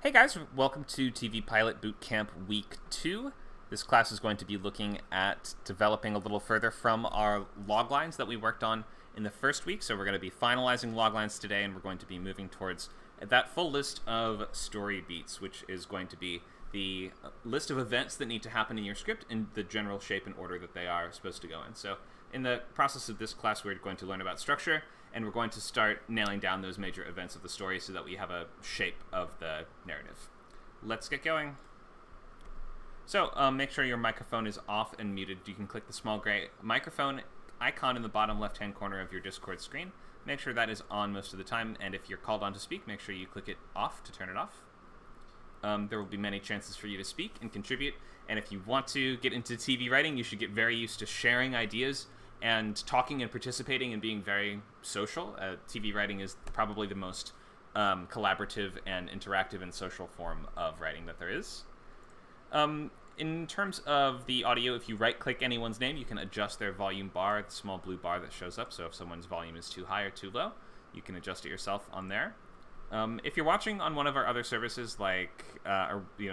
Hey guys, welcome to TV Pilot Bootcamp Week 2. This class is going to be looking at developing a little further from our loglines that we worked on in the first week. So we're going to be finalizing loglines today, and we're going to be moving towards that full list of story beats, which is going to be the list of events that need to happen in your script in the general shape and order that they are supposed to go in. So in the process of this class, we're going to learn about structure, and we're going to start nailing down those major events of the story so that we have a shape of the narrative. Let's get going. So make sure your microphone is off and muted. You can click the small gray microphone icon in the bottom left-hand corner of your Discord screen. Make sure that is on most of the time, and if you're called on to speak, make sure you click it off to turn it off. There will be many chances for you to speak and contribute, and if you want to get into TV writing, you should get very used to sharing ideas and talking and participating and being very social. TV writing is probably the most collaborative and interactive and social form of writing that there is. In terms of the audio, if you right-click anyone's name, you can adjust their volume bar, the small blue bar that shows up. So if someone's volume is too high or too low, you can adjust it yourself on there. If you're watching on one of our other services like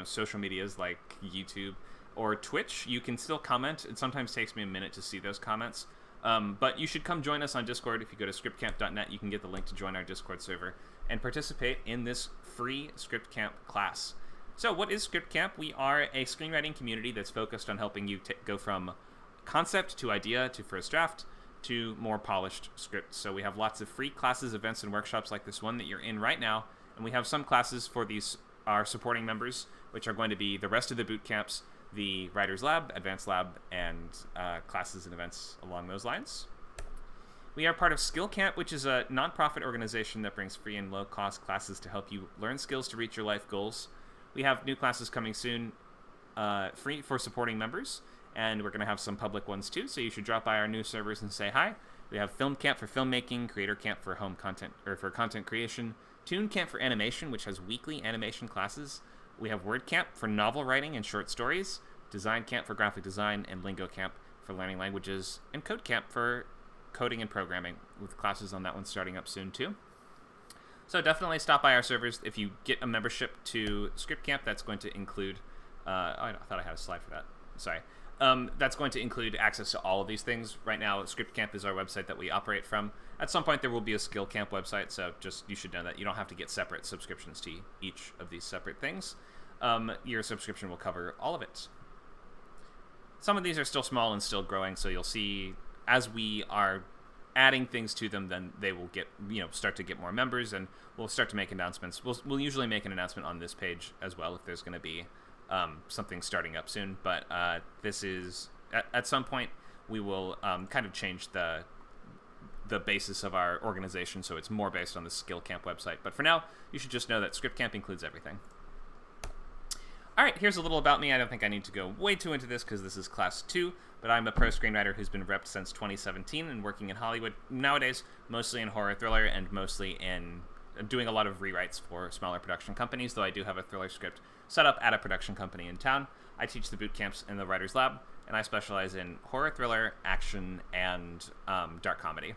social medias like YouTube or Twitch, you can still comment. It sometimes takes me a minute to see those comments. But you should come join us on Discord. If you go to scriptcamp.net, you can get the link to join our Discord server and participate in this free Script Camp class. So what is Script Camp? We are a screenwriting community that's focused on helping you go from concept to idea to first draft to more polished scripts. So we have lots of free classes, events, and workshops like this one that you're in right now. And we have some classes for our supporting members, which are going to be the rest of the boot camps, the Writer's Lab, Advanced Lab, and classes and events along those lines. We are part of Skill Camp, which is a nonprofit organization that brings free and low-cost classes to help you learn skills to reach your life goals. We have new classes coming soon, free for supporting members, and we're going to have some public ones too, so you should drop by our new servers and say hi. We have Film Camp for filmmaking, Creator Camp for home content, or for content creation, Toon Camp for animation, which has weekly animation classes. We have Word Camp for novel writing and short stories, Design Camp for graphic design, and Lingo Camp for learning languages, and Code Camp for coding and programming, with classes on that one starting up soon too. So definitely stop by our servers. If you get a membership to Script Camp, that's going to include... I thought I had a slide for that. Sorry. That's going to include access to all of these things. Right now, Script Camp is our website that we operate from. At some point, there will be a Skill Camp website, so you should know that. You don't have to get separate subscriptions to each of these separate things. Your subscription will cover all of it. Some of these are still small and still growing, so you'll see as we are adding things to them, then they will get, start to get more members, and we'll start to make announcements. We'll usually make an announcement on this page as well if there's going to be something starting up soon. But this is at some point we will kind of change the basis of our organization, so it's more based on the Skill Camp website. But for now, you should just know that Script Camp includes everything. All right, here's a little about me. I don't think I need to go way too into this because this is class 2, but I'm a pro screenwriter who's been repped since 2017 and working in Hollywood nowadays, mostly in horror thriller and mostly in doing a lot of rewrites for smaller production companies, though I do have a thriller script set up at a production company in town. I teach the boot camps in the Writer's Lab, and I specialize in horror thriller, action, and dark comedy.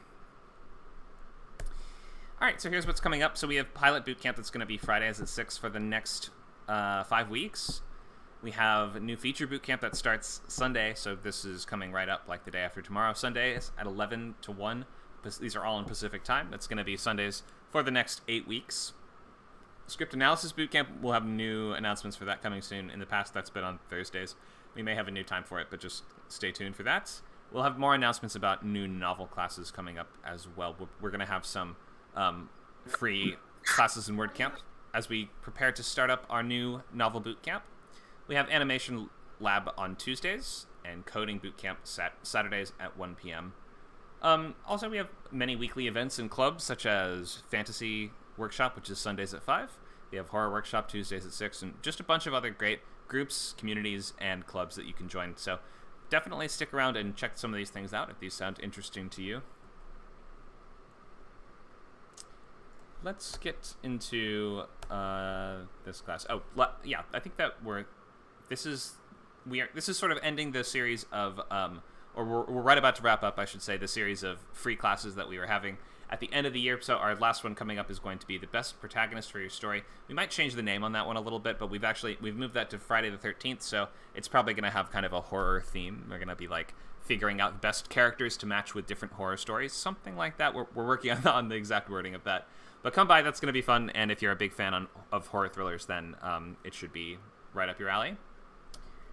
All right, so here's what's coming up. So we have Pilot Bootcamp that's going to be Fridays at 6 for the next 5 weeks. We have a new feature bootcamp that starts Sunday, so this is coming right up like the day after tomorrow. Sundays at 11 to 1. These are all in Pacific time. That's going to be Sundays for the next 8 weeks. Script Analysis Bootcamp, we'll have new announcements for that coming soon. In the past, that's been on Thursdays. We may have a new time for it, but just stay tuned for that. We'll have more announcements about new novel classes coming up as well. We're going to have some free classes in WordCamp as we prepare to start up our new novel bootcamp. We have Animation Lab on Tuesdays and Coding Bootcamp Saturdays at 1 p.m. Also, we have many weekly events and clubs, such as Fantasy Workshop, which is Sundays at 5. We have Horror Workshop Tuesdays at 6, and just a bunch of other great groups, communities, and clubs that you can join. So definitely stick around and check some of these things out if these sound interesting to you. Let's get into this class. Oh, yeah, I think that this is sort of ending the series of, or we're right about to wrap up, I should say, the series of free classes that we were having at the end of the year. So our last one coming up is going to be the best protagonist for your story. We might change the name on that one a little bit, but we've moved that to Friday the 13th, so it's probably going to have kind of a horror theme. We're going to be like figuring out the best characters to match with different horror stories, something like that. We're working on the exact wording of that. But come by, that's going to be fun, and if you're a big fan of horror thrillers, then it should be right up your alley.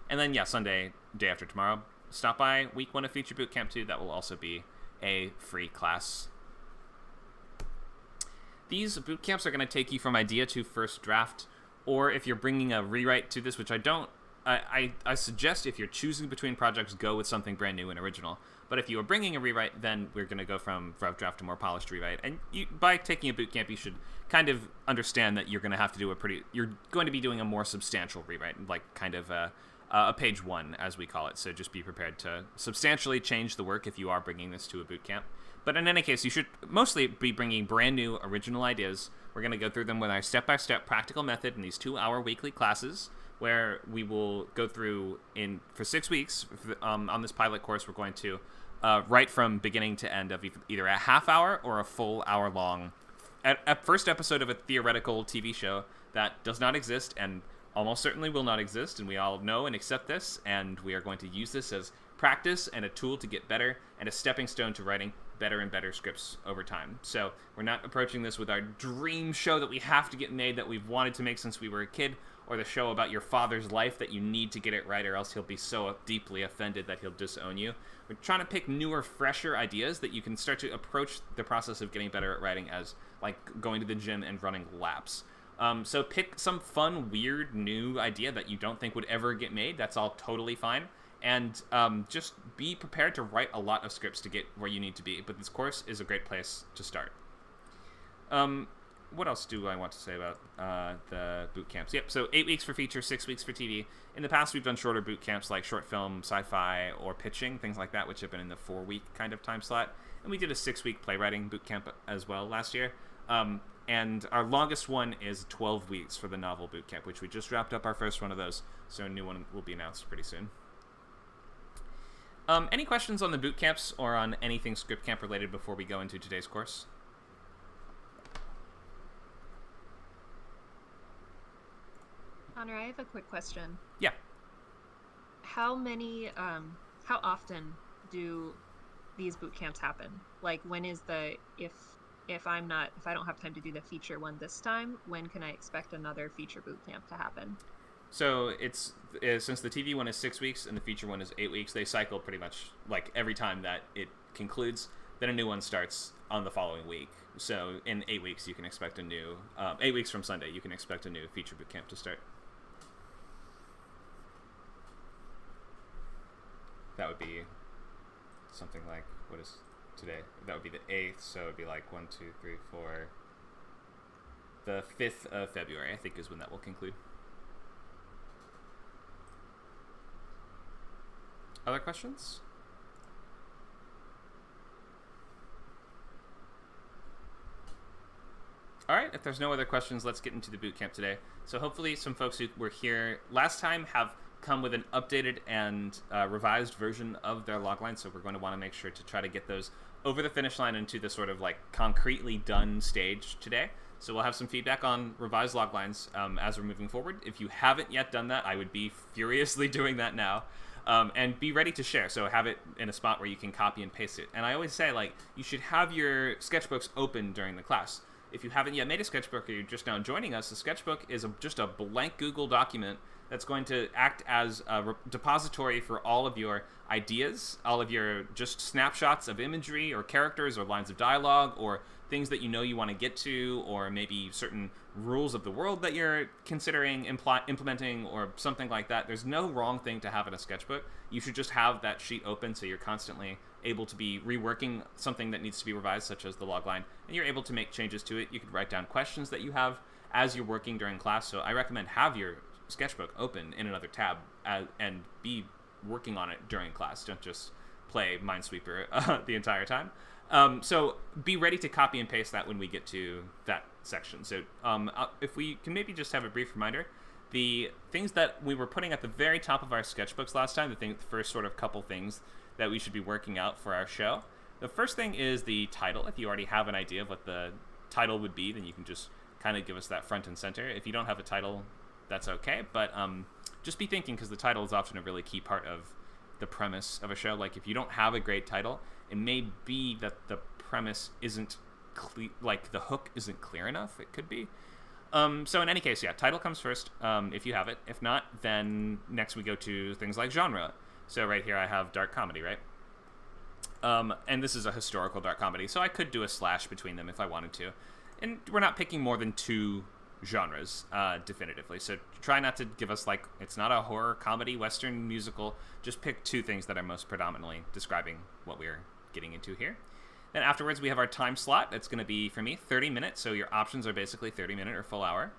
And then, yeah, Sunday, day after tomorrow, stop by week 1 of Feature Bootcamp 2. That will also be a free class. These bootcamps are going to take you from idea to first draft, or if you're bringing a rewrite to this, which I suggest if you're choosing between projects, go with something brand new and original. But if you are bringing a rewrite, then we're going to go from rough draft to more polished rewrite. And by taking a bootcamp, you should kind of understand that you're going to have to do you're going to be doing a more substantial rewrite, like kind of a page 1, as we call it. So just be prepared to substantially change the work if you are bringing this to a bootcamp. But in any case, you should mostly be bringing brand new original ideas. We're going to go through them with our step-by-step practical method in these 2-hour weekly classes, where we will go through for 6 weeks. On this pilot course, we're going to write from beginning to end of either a half hour or a full hour long first episode of a theoretical TV show that does not exist and almost certainly will not exist, and we all know and accept this, and we are going to use this as practice and a tool to get better and a stepping stone to writing better and better scripts over time. So we're not approaching this with our dream show that we have to get made, that we've wanted to make since we were a kid, or the show about your father's life that you need to get it right or else he'll be so deeply offended that he'll disown you. We're trying to pick newer, fresher ideas that you can start to approach the process of getting better at writing as like going to the gym and running laps. So pick some fun, weird, new idea that you don't think would ever get made. That's all totally fine. And just be prepared to write a lot of scripts to get where you need to be. But this course is a great place to start. What else do I want to say about the boot camps? Yep, so 8 weeks for feature, 6 weeks for TV. In the past, we've done shorter boot camps like short film, sci-fi, or pitching, things like that, which have been in the 4-week kind of time slot. And we did a 6-week playwriting boot camp as well last year. And our longest one is 12 weeks for the novel boot camp, which we just wrapped up our first one of those. So a new one will be announced pretty soon. Any questions on the boot camps or on anything script camp related before we go into today's course? Conor, I have a quick question. Yeah. How often do these boot camps happen? Like, when is if I don't have time to do the feature one this time, when can I expect another feature boot camp to happen? So it's since the TV one is 6 weeks and the feature one is 8 weeks, they cycle pretty much like every time that it concludes. Then a new one starts on the following week. So in 8 weeks, you can expect 8 weeks from Sunday, you can expect a new feature boot camp to start. That would be something like, what is today? That would be the 8th, so it would be like 1, 2, 3, 4. The 5th of February, I think, is when that will conclude. Other questions? All right, if there's no other questions, let's get into the bootcamp today. So hopefully some folks who were here last time have come with an updated and revised version of their logline, so we're going to want to make sure to try to get those over the finish line into the sort of like concretely done stage today. So we'll have some feedback on revised loglines as we're moving forward. If you haven't yet done that, I would be furiously doing that now. And be ready to share. So have it in a spot where you can copy and paste it. And I always say, like, you should have your sketchbooks open during the class. If you haven't yet made a sketchbook or you're just now joining us, the sketchbook is just a blank Google document that's going to act as a depository for all of your ideas, all of your just snapshots of imagery or characters or lines of dialogue or things that you know you want to get to, or maybe certain rules of the world that you're considering implementing or something like that. There's no wrong thing to have in a sketchbook. You should just have that sheet open so you're constantly able to be reworking something that needs to be revised, such as the logline, and you're able to make changes to it. You could write down questions that you have as you're working during class. So I recommend have your sketchbook open in another tab and be working on it during class. Don't just play Minesweeper the entire time. So be ready to copy and paste that when we get to that section. So if we can maybe just have a brief reminder, the things that we were putting at the very top of our sketchbooks last time, the first sort of couple things that we should be working out for our show, The first thing is the title. If you already have an idea of what the title would be, then you can just kind of give us that front and center. If you don't have a title, that's okay, but just be thinking, because the title is often a really key part of the premise of a show. Like, if you don't have a great title, it may be that the premise isn't like the hook isn't clear enough. It could be. So in any case, yeah, title comes first, if you have it. If not, then next we go to things like genre. So right here I have dark comedy, right? And this is a historical dark comedy, so I could do a slash between them if I wanted to. And we're not picking more than 2 genres, definitively. So try not to give us, like, it's not a horror, comedy, western, musical. Just pick 2 things that are most predominantly describing what we're getting into here. Then afterwards, we have our time slot. That's going to be, for me, 30 minutes. So your options are basically 30-minute or full hour.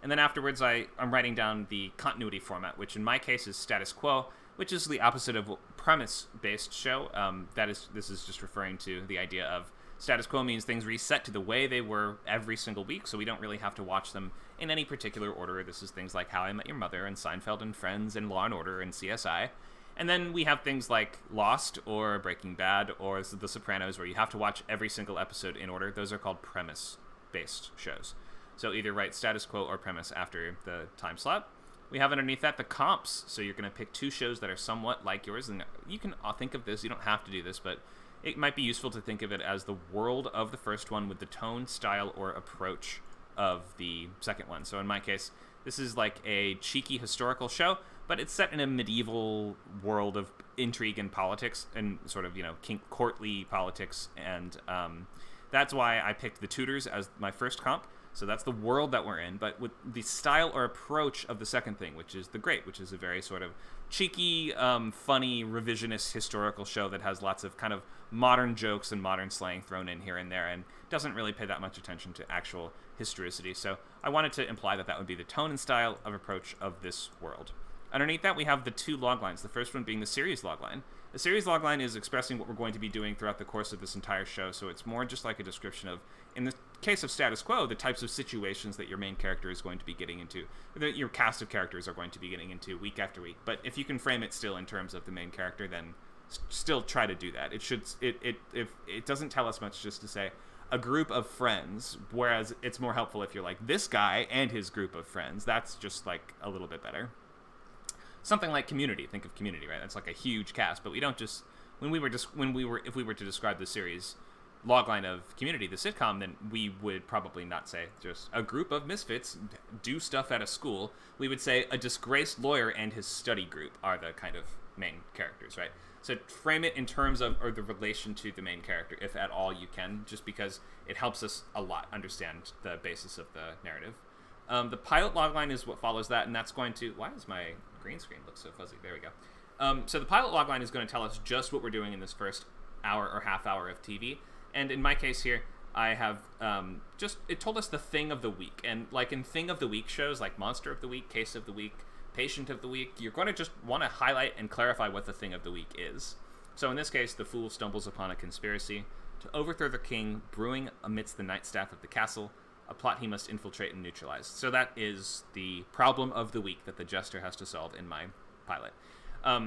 And then afterwards, I'm writing down the continuity format, which in my case is status quo, which is the opposite of premise-based show. This is just referring to the idea of status quo means things reset to the way they were every single week, so we don't really have to watch them in any particular order. This is things like How I Met Your Mother and Seinfeld and Friends and Law & Order and CSI. And then we have things like Lost or Breaking Bad or The Sopranos, where you have to watch every single episode in order. Those are called premise-based shows. So either write status quo or premise after the time slot. We have underneath that the comps, so you're going to pick 2 shows that are somewhat like yours, and you can think of this, you don't have to do this, but it might be useful to think of it as the world of the first one with the tone, style, or approach of the second one. So in my case, this is like a cheeky historical show, but it's set in a medieval world of intrigue and politics and sort of, courtly politics, and that's why I picked The Tudors as my first comp. So that's the world that we're in, but with the style or approach of the second thing, which is The Great, which is a very sort of cheeky, funny, revisionist historical show that has lots of kind of modern jokes and modern slang thrown in here and there, and doesn't really pay that much attention to actual historicity. So I wanted to imply that would be the tone and style of approach of this world. Underneath that, we have the 2 loglines, the first one being the series logline. The series logline is expressing what we're going to be doing throughout the course of this entire show, so it's more just like a description of, in the case of status quo, the types of situations that your main character is going to be getting into, that your cast of characters are going to be getting into week after week. But if you can frame it still in terms of the main character, then still try to do that. If it doesn't tell us much just to say a group of friends, whereas it's more helpful if you're like this guy and his group of friends. That's just like a little bit better. Something like Community. Think of Community, right? That's like a huge cast, but we don't just if we were to describe the series logline of Community, the sitcom, then we would probably not say just a group of misfits do stuff at a school. We would say a disgraced lawyer and his study group are the kind of main characters, right? So frame it in terms of or the relation to the main character, if at all you can, just because it helps us a lot understand the basis of the narrative. The pilot logline is what follows that, and that's going to... Why does my green screen look so fuzzy? There we go. So the pilot logline is going to tell us just what we're doing in this first hour or half hour of TV. And in my case here, I have it told us the thing of the week. And like in thing of the week shows, like Monster of the Week, Case of the Week, Patient of the Week, you're going to just want to highlight and clarify what the thing of the week is. So in this case, the fool stumbles upon a conspiracy to overthrow the king, brewing amidst the night staff of the castle, a plot he must infiltrate and neutralize. So that is the problem of the week that the jester has to solve in my pilot.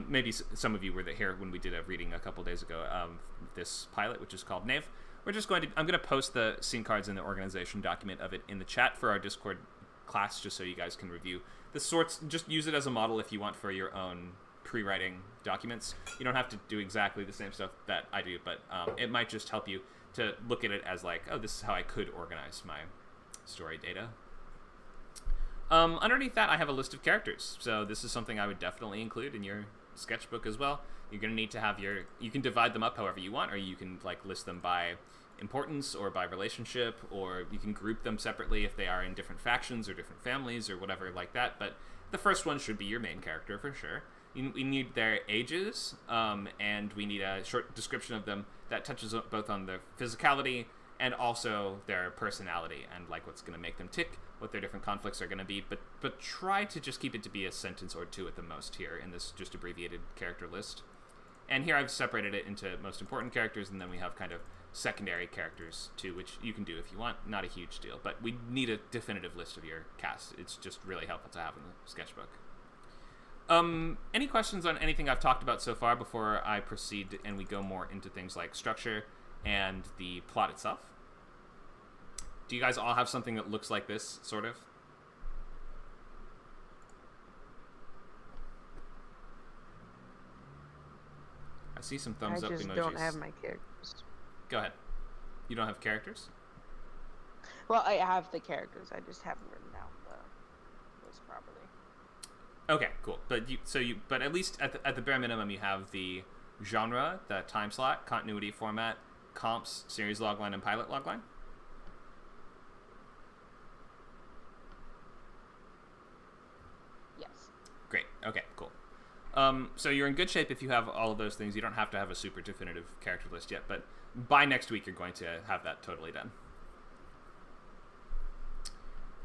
Maybe some of you were here when we did a reading a couple days ago of this pilot, which is called Knave. I'm going to post the scene cards and the organization document of it in the chat for our Discord class, just so you guys can review the sorts. Just use it as a model if you want for your own pre-writing documents. You don't have to do exactly the same stuff that I do, but it might just help you to look at it as like, oh, this is how I could organize my story data. Underneath that, I have a list of characters. So this is something I would definitely include in your sketchbook as well. You're going to need to have you can divide them up however you want, or you can like list them by importance or by relationship, or you can group them separately if they are in different factions or different families or whatever like that. But the first one should be your main character for sure. We need their ages, and we need a short description of them that touches both on their physicality and also their personality and like what's going to make them tick, what their different conflicts are going to be, but try to just keep it to be a sentence or 2 at the most here in this just abbreviated character list. And here I've separated it into most important characters, and then we have kind of secondary characters too, which you can do if you want. Not a huge deal, but we need a definitive list of your cast. It's just really helpful to have in the sketchbook. Any questions on anything I've talked about so far before I proceed and we go more into things like structure and the plot itself. Do you guys all have something that looks like this, sort of? I see some thumbs up emojis. I just don't have my characters. Go ahead. You don't have characters? Well, I have the characters. I just haven't written down the list properly. Okay, cool. But at least at the bare minimum, you have the genre, the time slot, continuity format, comps, series logline, and pilot logline. Yes. Great. Okay, cool. So you're in good shape if you have all of those things. You don't have to have a super definitive character list yet, but by next week, you're going to have that totally done.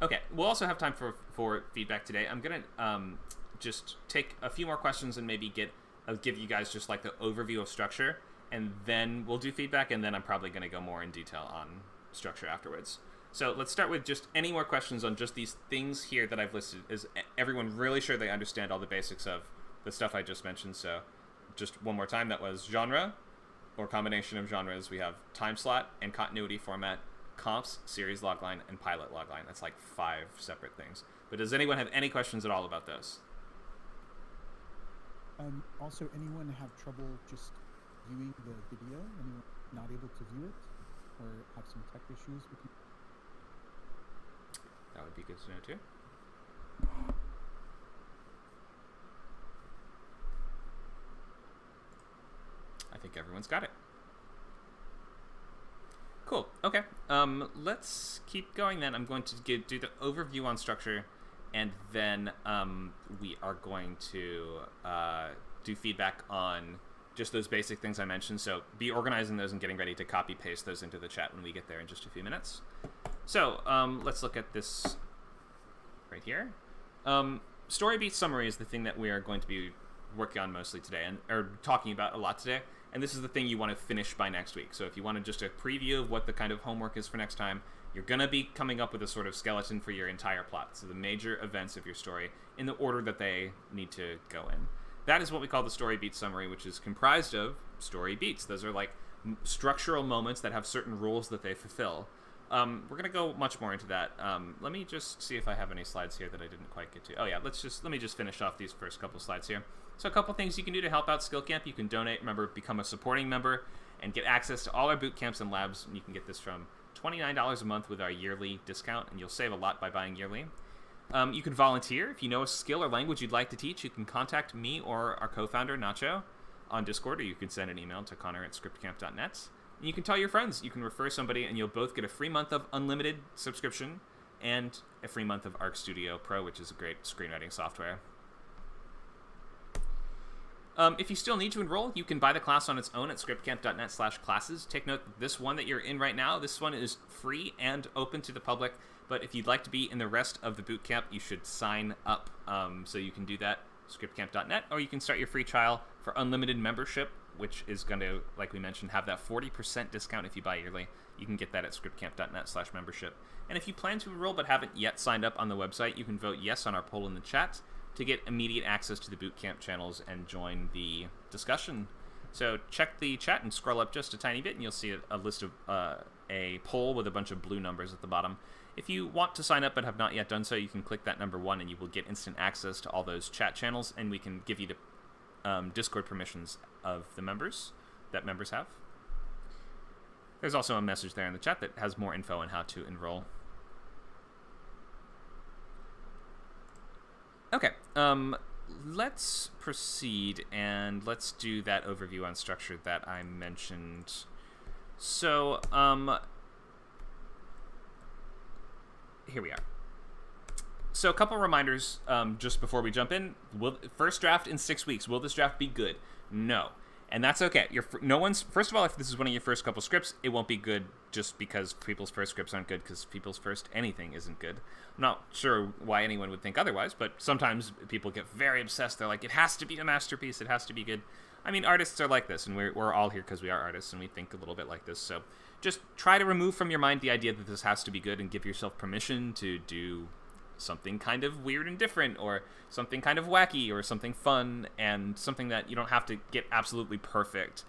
Okay, we'll also have time for feedback today. I'm going to just take a few more questions and maybe give you guys just like the overview of structure, and then we'll do feedback, and then I'm probably going to go more in detail on structure afterwards. So let's start with just any more questions on just these things here that I've listed. Is everyone really sure they understand all the basics of the stuff I just mentioned? So just one more time, that was genre, or combination of genres. We have time slot and continuity format, comps, series logline, and pilot logline. That's like 5 separate things. But does anyone have any questions at all about those? Also, anyone have trouble just viewing the video? Anyone not able to view it, or have some tech issues with it? That would be good to know too. I think everyone's got it. Cool. Okay. Let's keep going then. I'm going to do the overview on structure, and then we are going to do feedback on just those basic things I mentioned. So be organizing those and getting ready to copy paste those into the chat when we get there in just a few minutes. So let's look at this right here. Story beat summary is the thing that we are going to be working on mostly today, or talking about a lot today. And this is the thing you want to finish by next week. So if you wanted just a preview of what the kind of homework is for next time, you're going to be coming up with a sort of skeleton for your entire plot. So the major events of your story in the order that they need to go in. That is what we call the story beat summary, which is comprised of story beats. Those are like structural moments that have certain rules that they fulfill. We're going to go much more into that. Let me just see if I have any slides here that I didn't quite get to. Oh yeah, let me just finish off these first couple slides here. So a couple things you can do to help out Skill Camp. You can donate. Remember, become a supporting member and get access to all our boot camps and labs. And you can get this from $29 a month with our yearly discount, and you'll save a lot by buying yearly. You can volunteer. If you know a skill or language you'd like to teach, you can contact me or our co-founder, Nacho, on Discord, or you can send an email to connor@scriptcamp.net. And you can tell your friends. You can refer somebody, and you'll both get a free month of unlimited subscription and a free month of Arc Studio Pro, which is a great screenwriting software. If you still need to enroll, you can buy the class on its own at scriptcamp.net/classes. Take note that this one that you're in right now, this one is free and open to the public. But if you'd like to be in the rest of the bootcamp, you should sign up. So you can do that, scriptcamp.net, or you can start your free trial for unlimited membership, which is going to, like we mentioned, have that 40% discount if you buy yearly. You can get that at scriptcamp.net/membership. And if you plan to enroll but haven't yet signed up on the website, you can vote yes on our poll in the chat to get immediate access to the bootcamp channels and join the discussion. So check the chat and scroll up just a tiny bit, and you'll see a list of a poll with a bunch of blue numbers at the bottom. If you want to sign up but have not yet done so, you can click that number 1, and you will get instant access to all those chat channels, and we can give you the Discord permissions of the members that members have. There's also a message there in the chat that has more info on how to enroll. Okay, let's proceed, and let's do that overview on structure that I mentioned. So, here we are. So a couple reminders just before we jump in. First draft in 6 weeks. Will this draft be good? No. And that's okay. First of all, if this is one of your first couple scripts, it won't be good just because people's first scripts aren't good, because people's first anything isn't good. I'm not sure why anyone would think otherwise, but sometimes people get very obsessed. They're like, it has to be a masterpiece. It has to be good. I mean, artists are like this, and we're all here because we are artists, and we think a little bit like this. So just try to remove from your mind the idea that this has to be good, and give yourself permission to do something kind of weird and different, or something kind of wacky, or something fun, and something that you don't have to get absolutely perfect.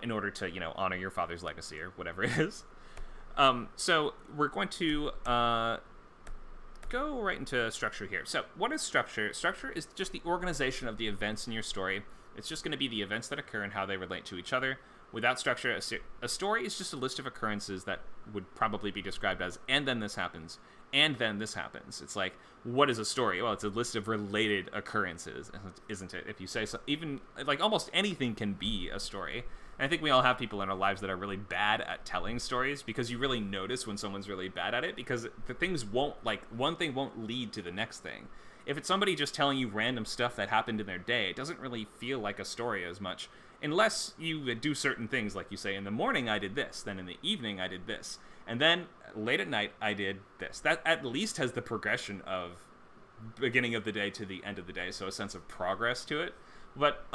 in order to, honor your father's legacy or whatever it is. So we're going to go right into structure here. So what is structure? Structure is just the organization of the events in your story. It's just going to be the events that occur and how they relate to each other. Without structure, a story is just a list of occurrences that would probably be described as, and then this happens, and then this happens. It's like, what is a story? Well, it's a list of related occurrences, isn't it? If you say so, even like almost anything can be a story. And I think we all have people in our lives that are really bad at telling stories, because you really notice when someone's really bad at it, because the things won't, like, one thing won't lead to the next thing. If it's somebody just telling you random stuff that happened in their day, it doesn't really feel like a story as much, unless you do certain things, like you say, in the morning I did this, then in the evening I did this, and then late at night I did this. That at least has the progression of beginning of the day to the end of the day, so a sense of progress to it. But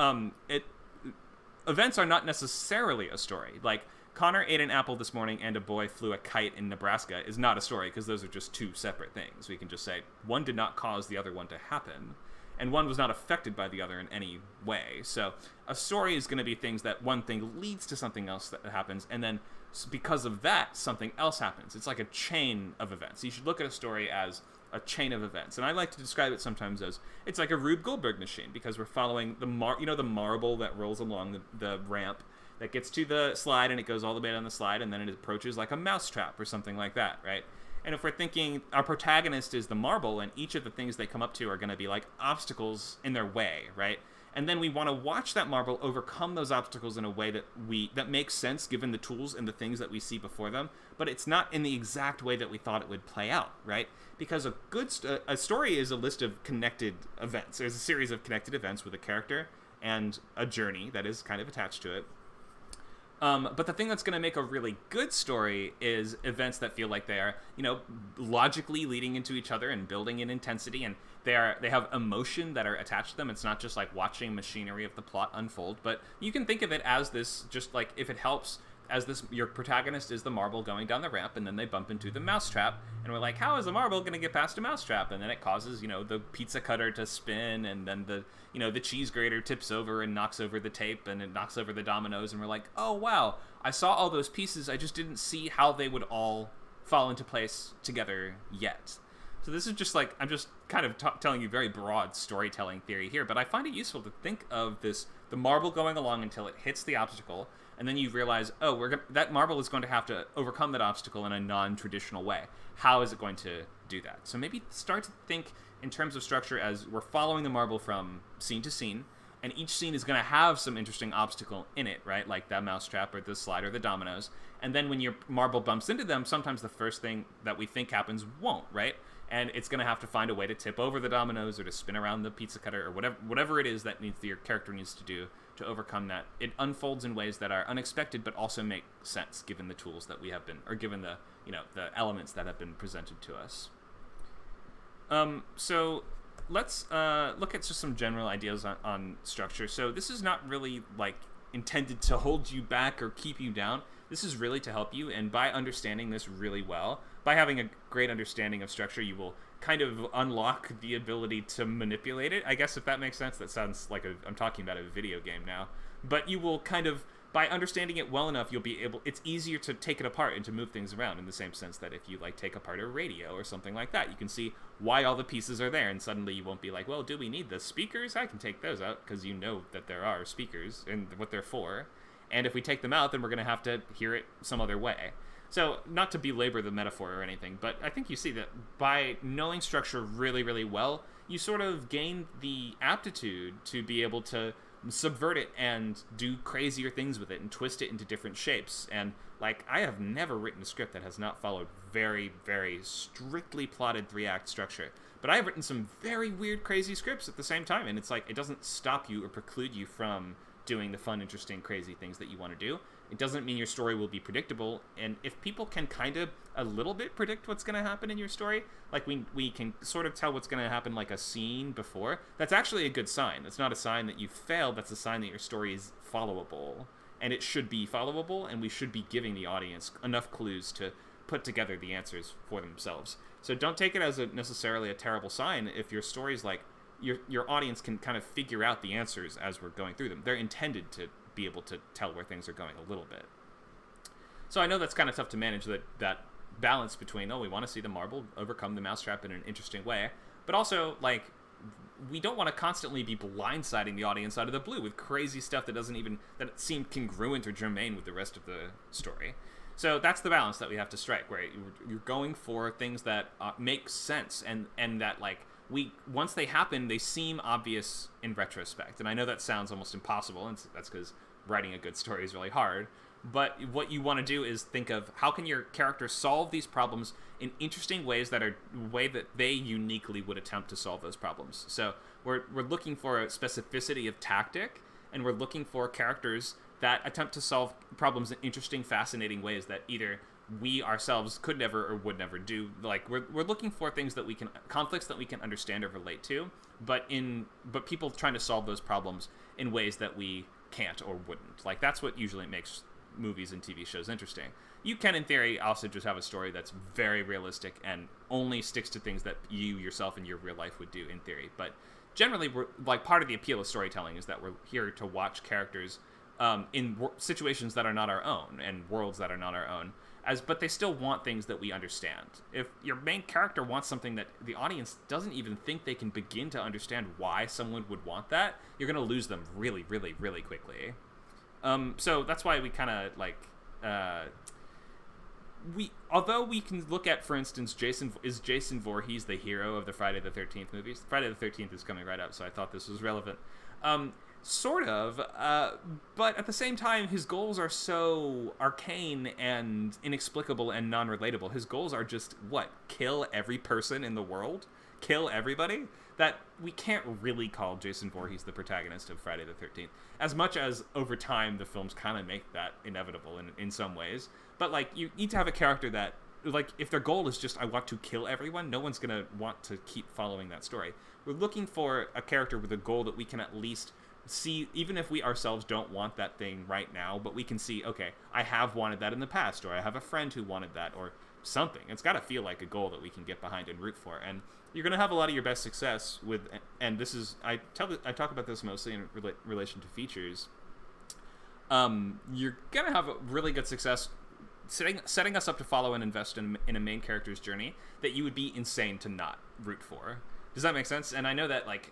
events are not necessarily a story. Like, Connor ate an apple this morning and a boy flew a kite in Nebraska is not a story, because those are just two separate things. We can just say one did not cause the other one to happen, and one was not affected by the other in any way. So a story is going to be things that one thing leads to something else that happens, and then because of that, something else happens. It's like a chain of events. You should look at a story as a chain of events. And I like to describe it sometimes as, it's like a Rube Goldberg machine, because we're following the the marble that rolls along the ramp that gets to the slide, and it goes all the way down the slide, and then it approaches like a mousetrap or something like that, right? And if we're thinking our protagonist is the marble, and each of the things they come up to are going to be like obstacles in their way, right? And then we want to watch that marble overcome those obstacles in a way that makes sense given the tools and the things that we see before them, but it's not in the exact way that we thought it would play out, right? Because a story is a list of connected events. There's a series of connected events with a character and a journey that is kind of attached to it. But the thing that's going to make a really good story is events that feel like they are, logically leading into each other and building in intensity, and they have emotion that are attached to them. It's not just like watching machinery of the plot unfold, but you can think of it as this, just like, if it helps, as this, your protagonist is the marble going down the ramp, and then they bump into the mousetrap, and we're like, how is the marble going to get past a mousetrap? And then it causes, the pizza cutter to spin, and then the cheese grater tips over and knocks over the tape, and it knocks over the dominoes, and we're like, oh wow, I saw all those pieces, I just didn't see how they would all fall into place together yet. So this is just like, I'm just kind of telling you very broad storytelling theory here, but I find it useful to think of this, the marble going along until it hits the obstacle, and then you realize, oh, that marble is going to have to overcome that obstacle in a non-traditional way. How is it going to do that? So maybe start to think in terms of structure as we're following the marble from scene to scene, and each scene is going to have some interesting obstacle in it, right? Like that mousetrap or the slide or the dominoes. And then when your marble bumps into them, sometimes the first thing that we think happens won't, right? And it's going to have to find a way to tip over the dominoes or to spin around the pizza cutter or whatever it is that your character needs to do to overcome that. It unfolds in ways that are unexpected but also make sense given the tools that we have been, or given the the elements that have been presented to us. So let's look at just some general ideas on structure. So this is not really like intended to hold you back or keep you down. This is really to help you, and by understanding this really well, by having a great understanding of structure, you will kind of unlock the ability to manipulate it. I guess if that makes sense, that sounds like I'm talking about a video game now. But you will kind of, by understanding it well enough, you'll be able, it's easier to take it apart and to move things around, in the same sense that if you like take apart a radio or something like that, you can see why all the pieces are there, and suddenly you won't be like, well, do we need the speakers? I can take those out, because you know that there are speakers and what they're for. And if we take them out, then we're going to have to hear it some other way. So, not to belabor the metaphor or anything, but I think you see that by knowing structure really, really well, you sort of gain the aptitude to be able to subvert it and do crazier things with it and twist it into different shapes. And, like, I have never written a script that has not followed very, very strictly plotted 3-act structure. But I have written some very weird, crazy scripts at the same time, and it's like, it doesn't stop you or preclude you from doing the fun, interesting, crazy things that you want to do. It doesn't mean your story will be predictable, and if people can kind of a little bit predict what's going to happen in your story, like we can sort of tell what's going to happen like a scene before, that's actually a good sign. That's not a sign that you failed, that's a sign that your story is followable, and it should be followable, and we should be giving the audience enough clues to put together the answers for themselves. So don't take it as necessarily a terrible sign if your story's like, your audience can kind of figure out the answers as we're going through them. They're intended to be able to tell where things are going a little bit. So I know that's kind of tough to manage, that balance between, we want to see the marble overcome the mousetrap in an interesting way, but also, like, we don't want to constantly be blindsiding the audience out of the blue with crazy stuff that seem congruent or germane with the rest of the story. So that's the balance that we have to strike, where you're going for things that make sense, and that, like, once they happen, they seem obvious in retrospect. And I know that sounds almost impossible, and that's because writing a good story is really hard. But what you want to do is think of how can your character solve these problems in interesting ways that they uniquely would attempt to solve those problems. So we're looking for a specificity of tactic, and we're looking for characters that attempt to solve problems in interesting, fascinating ways that either we ourselves could never or would never do. Like, we're looking for things conflicts that we can understand or relate to, but people trying to solve those problems in ways that we can't or wouldn't. Like, that's what usually makes movies and TV shows interesting. You can, in theory, also just have a story that's very realistic and only sticks to things that you yourself in your real life would do in theory. But generally, part of the appeal of storytelling is that we're here to watch characters in situations that are not our own and worlds that are not our own, but they still want things that we understand. If your main character wants something that the audience doesn't even think they can begin to understand why someone would want that, you're going to lose them really, really, really quickly. So that's why we kind of, like, although we can look at, for instance, Jason Voorhees the hero of the Friday the 13th movies? Friday the 13th is coming right up, so I thought this was relevant. Sort of, but at the same time, his goals are so arcane and inexplicable and non-relatable. His goals are just, kill every person in the world? Kill everybody? That we can't really call Jason Voorhees the protagonist of Friday the 13th. As much as, over time, the films kind of make that inevitable in some ways. But, like, you need to have a character that, like, if their goal is just, I want to kill everyone, no one's going to want to keep following that story. We're looking for a character with a goal that we can at least see, even if we ourselves don't want that thing right now, but we can see, okay, I have wanted that in the past, or I have a friend who wanted that, or something. It's got to feel like a goal that we can get behind and root for. And you're going to have a lot of your best success with, and this is, I talk about this mostly in relation to features. You're going to have a really good success setting us up to follow and invest in a main character's journey that you would be insane to not root for. Does that make sense? And I know that, like,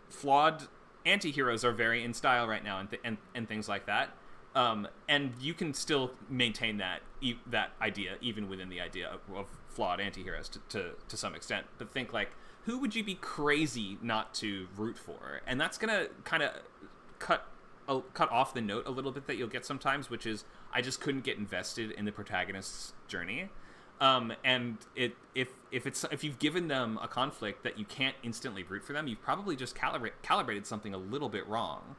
flawed anti-heroes are very in style right now, and things like that. And you can still maintain that idea even within the idea of flawed anti-heroes to some extent. But think, like, who would you be crazy not to root for? And that's gonna kind of cut off the note a little bit that you'll get sometimes, which is, I just couldn't get invested in the protagonist's journey. And if you've given them a conflict that you can't instantly root for them, you've probably just calibrated something a little bit wrong.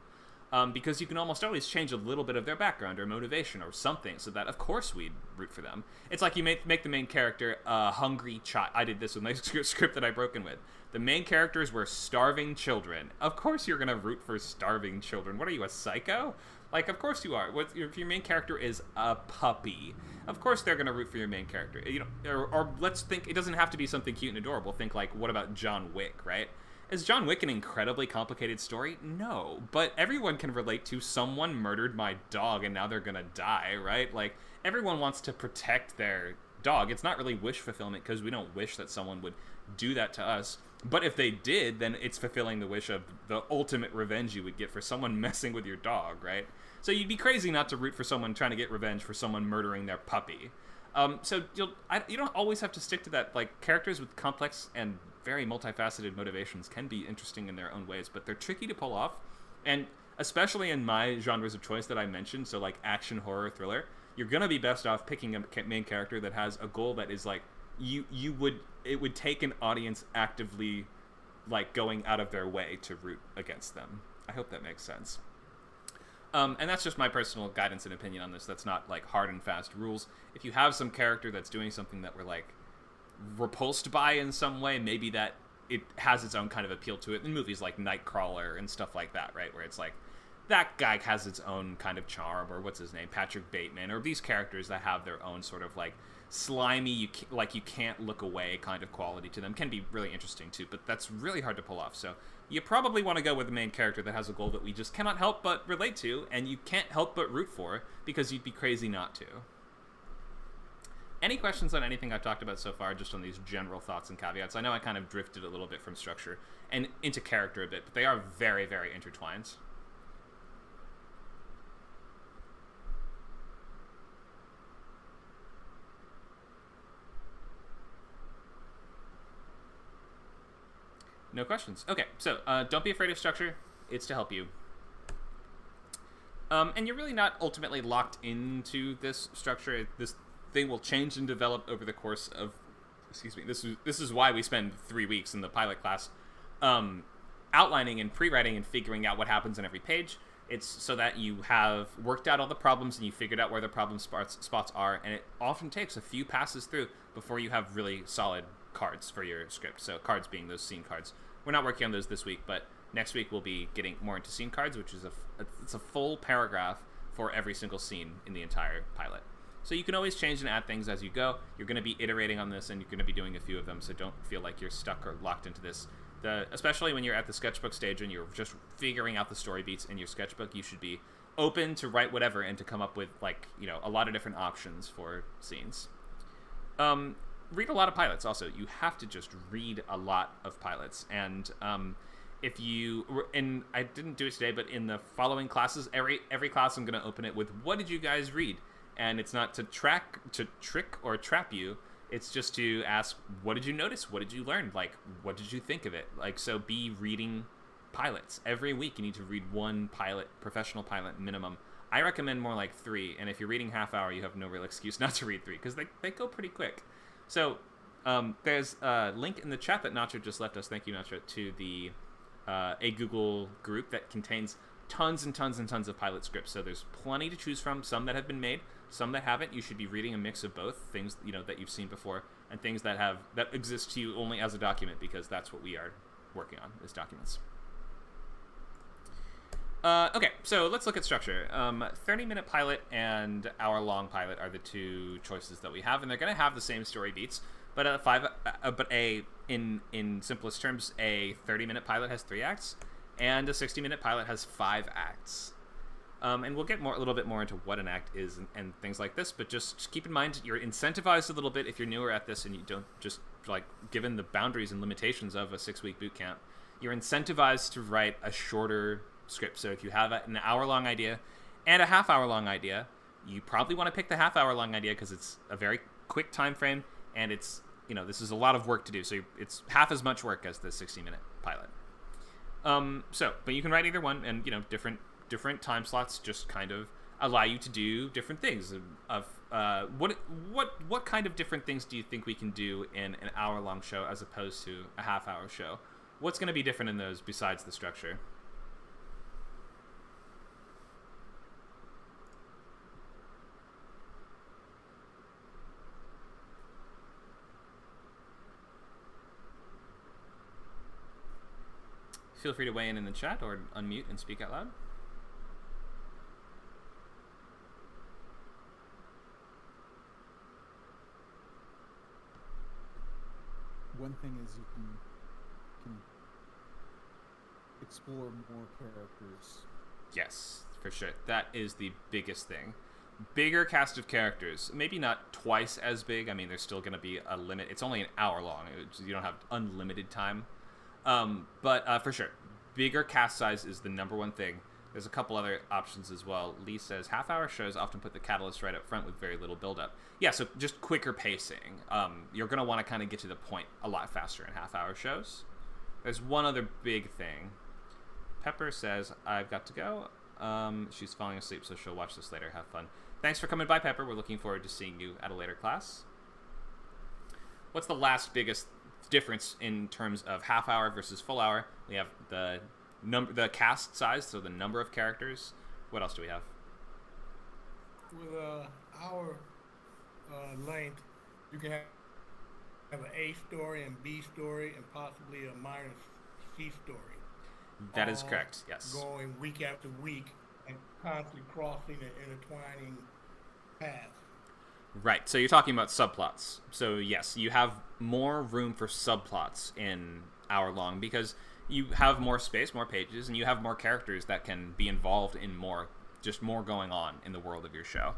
Because you can almost always change a little bit of their background or motivation or something so that, of course, we'd root for them. It's like you make the main character a hungry child. I did this with my script that I broke in with. The main characters were starving children. Of course you're going to root for starving children. What are you, a psycho? Like, of course you are. If your main character is a puppy, of course they're going to root for your main character. Or let's think, it doesn't have to be something cute and adorable. Think, like, what about John Wick, right? Is John Wick an incredibly complicated story? No, but everyone can relate to someone murdered my dog and now they're gonna die, right? Like, everyone wants to protect their dog. It's not really wish fulfillment because we don't wish that someone would do that to us. But if they did, then it's fulfilling the wish of the ultimate revenge you would get for someone messing with your dog, right? So you'd be crazy not to root for someone trying to get revenge for someone murdering their puppy. So you don't always have to stick to that. Like, characters with complex and very multifaceted motivations can be interesting in their own ways, but they're tricky to pull off. And especially in my genres of choice that I mentioned, so like action, horror, thriller, you're gonna be best off picking a main character that has a goal that is like it would take an audience actively, like, going out of their way to root against them. I hope that makes sense. And that's just my personal guidance and opinion on this. That's not, like, hard and fast rules. If you have some character that's doing something that we're, like, repulsed by in some way, maybe that it has its own kind of appeal to it. In movies like Nightcrawler and stuff like that, right? Where it's like, that guy has its own kind of charm, or what's his name, Patrick Bateman, or these characters that have their own sort of, like, slimy, you can't look away kind of quality to them. Can be really interesting too, but that's really hard to pull off. So you probably want to go with the main character that has a goal that we just cannot help but relate to, and you can't help but root for, because you'd be crazy not to. Any questions on anything I've talked about so far, just on these general thoughts and caveats? I know I kind of drifted a little bit from structure and into character a bit, but they are very, very intertwined. No questions. Okay, so don't be afraid of structure. It's to help you. And you're really not ultimately locked into this structure. This thing will change and develop over the course of, excuse me, this is why we spend 3 weeks in the pilot class outlining and pre-writing and figuring out what happens in every page. It's so that you have worked out all the problems and you figured out where the problem spots are, and it often takes a few passes through before you have really solid cards for your script. So cards being those scene cards. We're not working on those this week, but next week we'll be getting more into scene cards, which is it's a full paragraph for every single scene in the entire pilot. So you can always change and add things as you go. You're going to be iterating on this, and you're going to be doing a few of them, so don't feel like you're stuck or locked into this. Especially when you're at the sketchbook stage and you're just figuring out the story beats in your sketchbook, you should be open to write whatever and to come up with, like, you know, a lot of different options for scenes. Read a lot of pilots also. You have to just read a lot of pilots. And if you, and I didn't do it today, but in the following classes, every class I'm going to open it with, what did you guys read? And it's not to trick or trap you. It's just to ask, what did you notice? What did you learn? Like, what did you think of it? Like, so be reading pilots. Every week you need to read one pilot, professional pilot minimum. I recommend more like 3. And if you're reading half hour, you have no real excuse not to read 3, because they go pretty quick. So there's a link in the chat that Nacho just left us. Thank you, Nacho, to the a Google group that contains tons and tons and tons of pilot scripts. So there's plenty to choose from. Some that have been made, some that haven't. You should be reading a mix of both things, you know, that you've seen before, and things that exist to you only as a document, because that's what we are working on, is documents. Okay, so let's look at structure. 30-minute pilot and hour-long pilot are the two choices that we have, and they're going to have the same story beats. But in simplest terms, a 30-minute pilot has 3 acts, and a 60-minute pilot has 5 acts. And we'll get a little bit more into what an act is and things like this, but just keep in mind you're incentivized a little bit if you're newer at this and you don't just, like, given the boundaries and limitations of a 6-week boot camp, you're incentivized to write a shorter script. So if you have an hour-long idea and a half-hour-long idea, you probably want to pick the half-hour-long idea because it's a very quick time frame, and it's, you know, this is a lot of work to do, so it's half as much work as the 60-minute pilot. But you can write either one, and, you know, different time slots just kind of allow you to do different things. What kind of different things do you think we can do in an hour-long show as opposed to a half-hour show? What's going to be different in those besides the structure? Feel free to weigh in the chat or unmute and speak out loud. One thing is you can explore more characters. Yes, for sure. That is the biggest thing. Bigger cast of characters. Maybe not twice as big. I mean, there's still going to be a limit. It's only an hour long. You don't have unlimited time. But for sure, bigger cast size is the number one thing. There's a couple other options as well. Lee says, half-hour shows often put the catalyst right up front with very little build-up. Yeah, so just quicker pacing. You're going to want to kind of get to the point a lot faster in half-hour shows. There's one other big thing. Pepper says, I've got to go. She's falling asleep, so she'll watch this later. Have fun. Thanks for coming by, Pepper. We're looking forward to seeing you at a later class. What's the last biggest difference in terms of half hour versus full hour? We have the cast size, so the number of characters. What else do we have? With our length, you can have an A story and B story and possibly a minor C story. That is correct, yes. Going week after week and constantly crossing and intertwining paths. Right, so you're talking about subplots. So yes, you have more room for subplots in Hour Long because you have more space, more pages, and you have more characters that can be involved in more going on in the world of your show.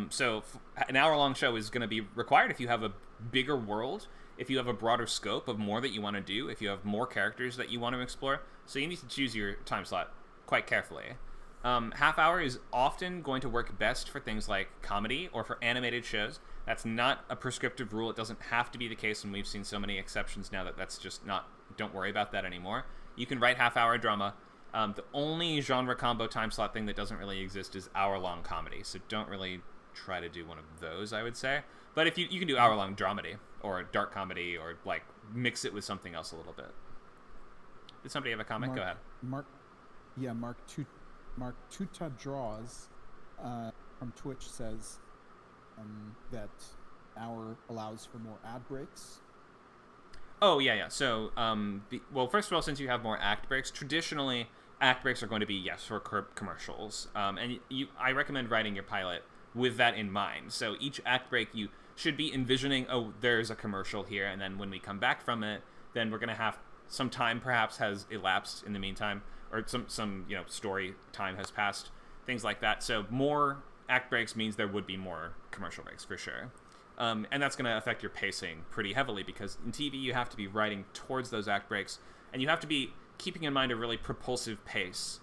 So an hour-long show is going to be required if you have a bigger world, if you have a broader scope of more that you want to do, if you have more characters that you want to explore. So you need to choose your time slot quite carefully. Half hour is often going to work best for things like comedy or for animated shows. That's not a prescriptive rule. It doesn't have to be the case, and we've seen so many exceptions now that that's just not, don't worry about that anymore. You can write half-hour drama. The only genre combo time slot thing that doesn't really exist is hour-long comedy, so don't really try to do one of those, I would say. But if you can do hour-long dramedy or dark comedy or like mix it with something else a little bit. Did somebody have a comment? Go ahead. Mark Tuta Draws from Twitch says that hour allows for more ad breaks. Oh, yeah. So, well, first of all, since you have more act breaks, traditionally, act breaks are going to be, yes, for commercials. And I recommend writing your pilot with that in mind. So each act break, you should be envisioning, oh, there's a commercial here, and then when we come back from it, then we're going to have some time perhaps has elapsed in the meantime, or some story time has passed, things like that. So more act breaks means there would be more commercial breaks, for sure. And that's going to affect your pacing pretty heavily because in TV you have to be writing towards those act breaks, and you have to be keeping in mind a really propulsive pace.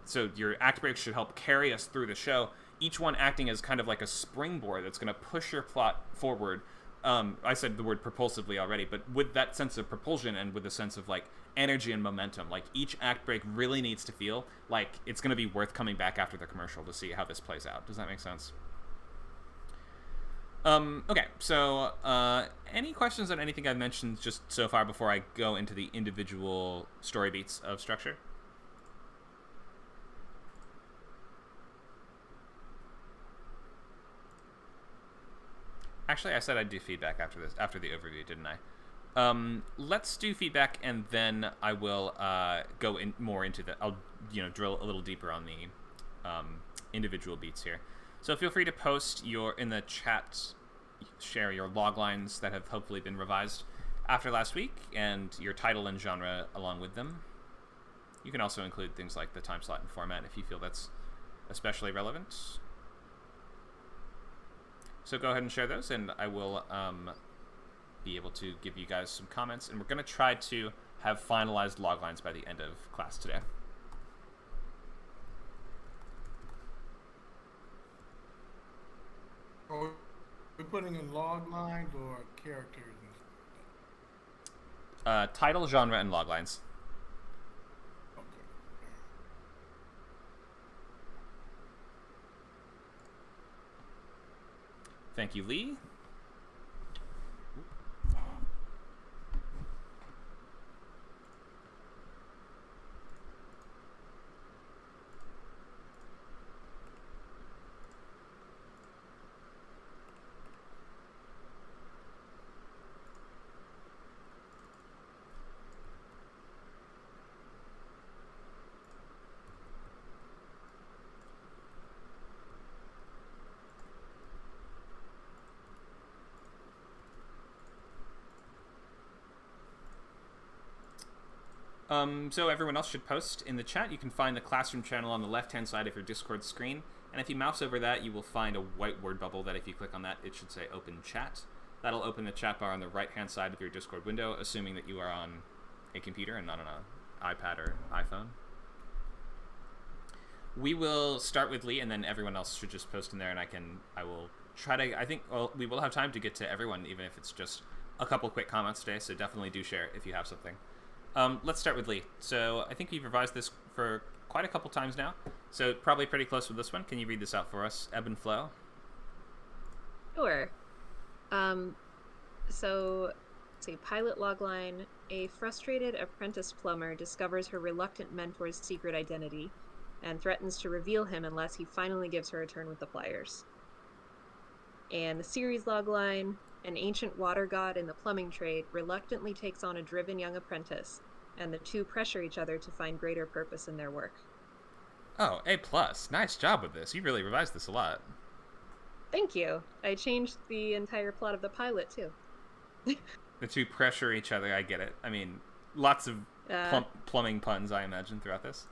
So your act breaks should help carry us through the show, each one acting as kind of like a springboard that's going to push your plot forward. I said the word propulsively already, but with that sense of propulsion and with a sense of like energy and momentum, like each act break really needs to feel like it's going to be worth coming back after the commercial to see how this plays out. Does that make sense? Okay, so any questions on anything I've mentioned just so far before I go into the individual story beats of structure? Actually, I said I'd do feedback after the overview, didn't I? Let's do feedback, and then I will go in more into I'll drill a little deeper on the individual beats here. So feel free to post in the chat, share your log lines that have hopefully been revised after last week, and your title and genre along with them. You can also include things like the time slot and format if you feel that's especially relevant. So go ahead and share those, and I will be able to give you guys some comments. And we're going to try to have finalized log lines by the end of class today. Are we putting in log lines or characters? Title, genre, and log lines. Thank you, Lee. So everyone else should post in the chat. You can find the classroom channel on the left-hand side of your Discord screen, and if you mouse over that, you will find a white word bubble that if you click on that, it should say Open Chat. That'll open the chat bar on the right-hand side of your Discord window, assuming that you are on a computer and not on an iPad or iPhone. We will start with Lee, and then everyone else should just post in there, and I will try to, we will have time to get to everyone, even if it's just a couple quick comments today, so definitely do share if you have something. Let's start with Lee. So I think we've revised this for quite a couple times now, so probably pretty close with this one. Can you read this out for us? Ebb and flow. Sure. So, let's see, pilot logline. A frustrated apprentice plumber discovers her reluctant mentor's secret identity and threatens to reveal him unless he finally gives her a turn with the pliers. And the series logline. An ancient water god in the plumbing trade reluctantly takes on a driven young apprentice, and the two pressure each other to find greater purpose in their work. Oh, A+. Nice job with this. You really revised this a lot. Thank you. I changed the entire plot of the pilot too. The two pressure each other. I get it. I mean, lots of plumbing puns, I imagine, throughout this.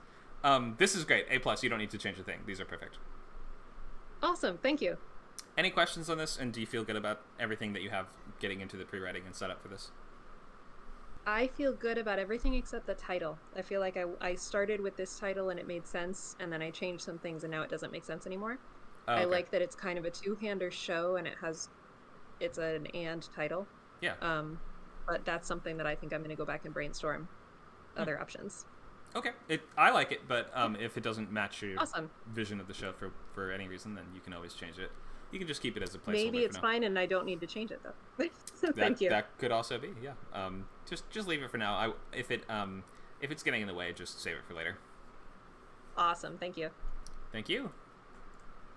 This is great. A+. You don't need to change a thing. These are perfect. Awesome. Thank you. Any questions on this? And do you feel good about everything that you have getting into the pre-writing and setup for this? I feel good about everything except the title. I feel like I started with this title and it made sense, and then I changed some things and now it doesn't make sense anymore. Oh, okay. I like that it's kind of a two-hander show and it's an and title. Yeah. But that's something that I think I'm going to go back and brainstorm other options. Okay. I like it, but if it doesn't match your Awesome. vision of the show for any reason, then you can always change it. You can just keep it as a placeholder. Maybe it's fine and I don't need to change it though. So thank you. That could also be, yeah. Just leave it for now. If it's getting in the way, just save it for later. Awesome. Thank you. Thank you.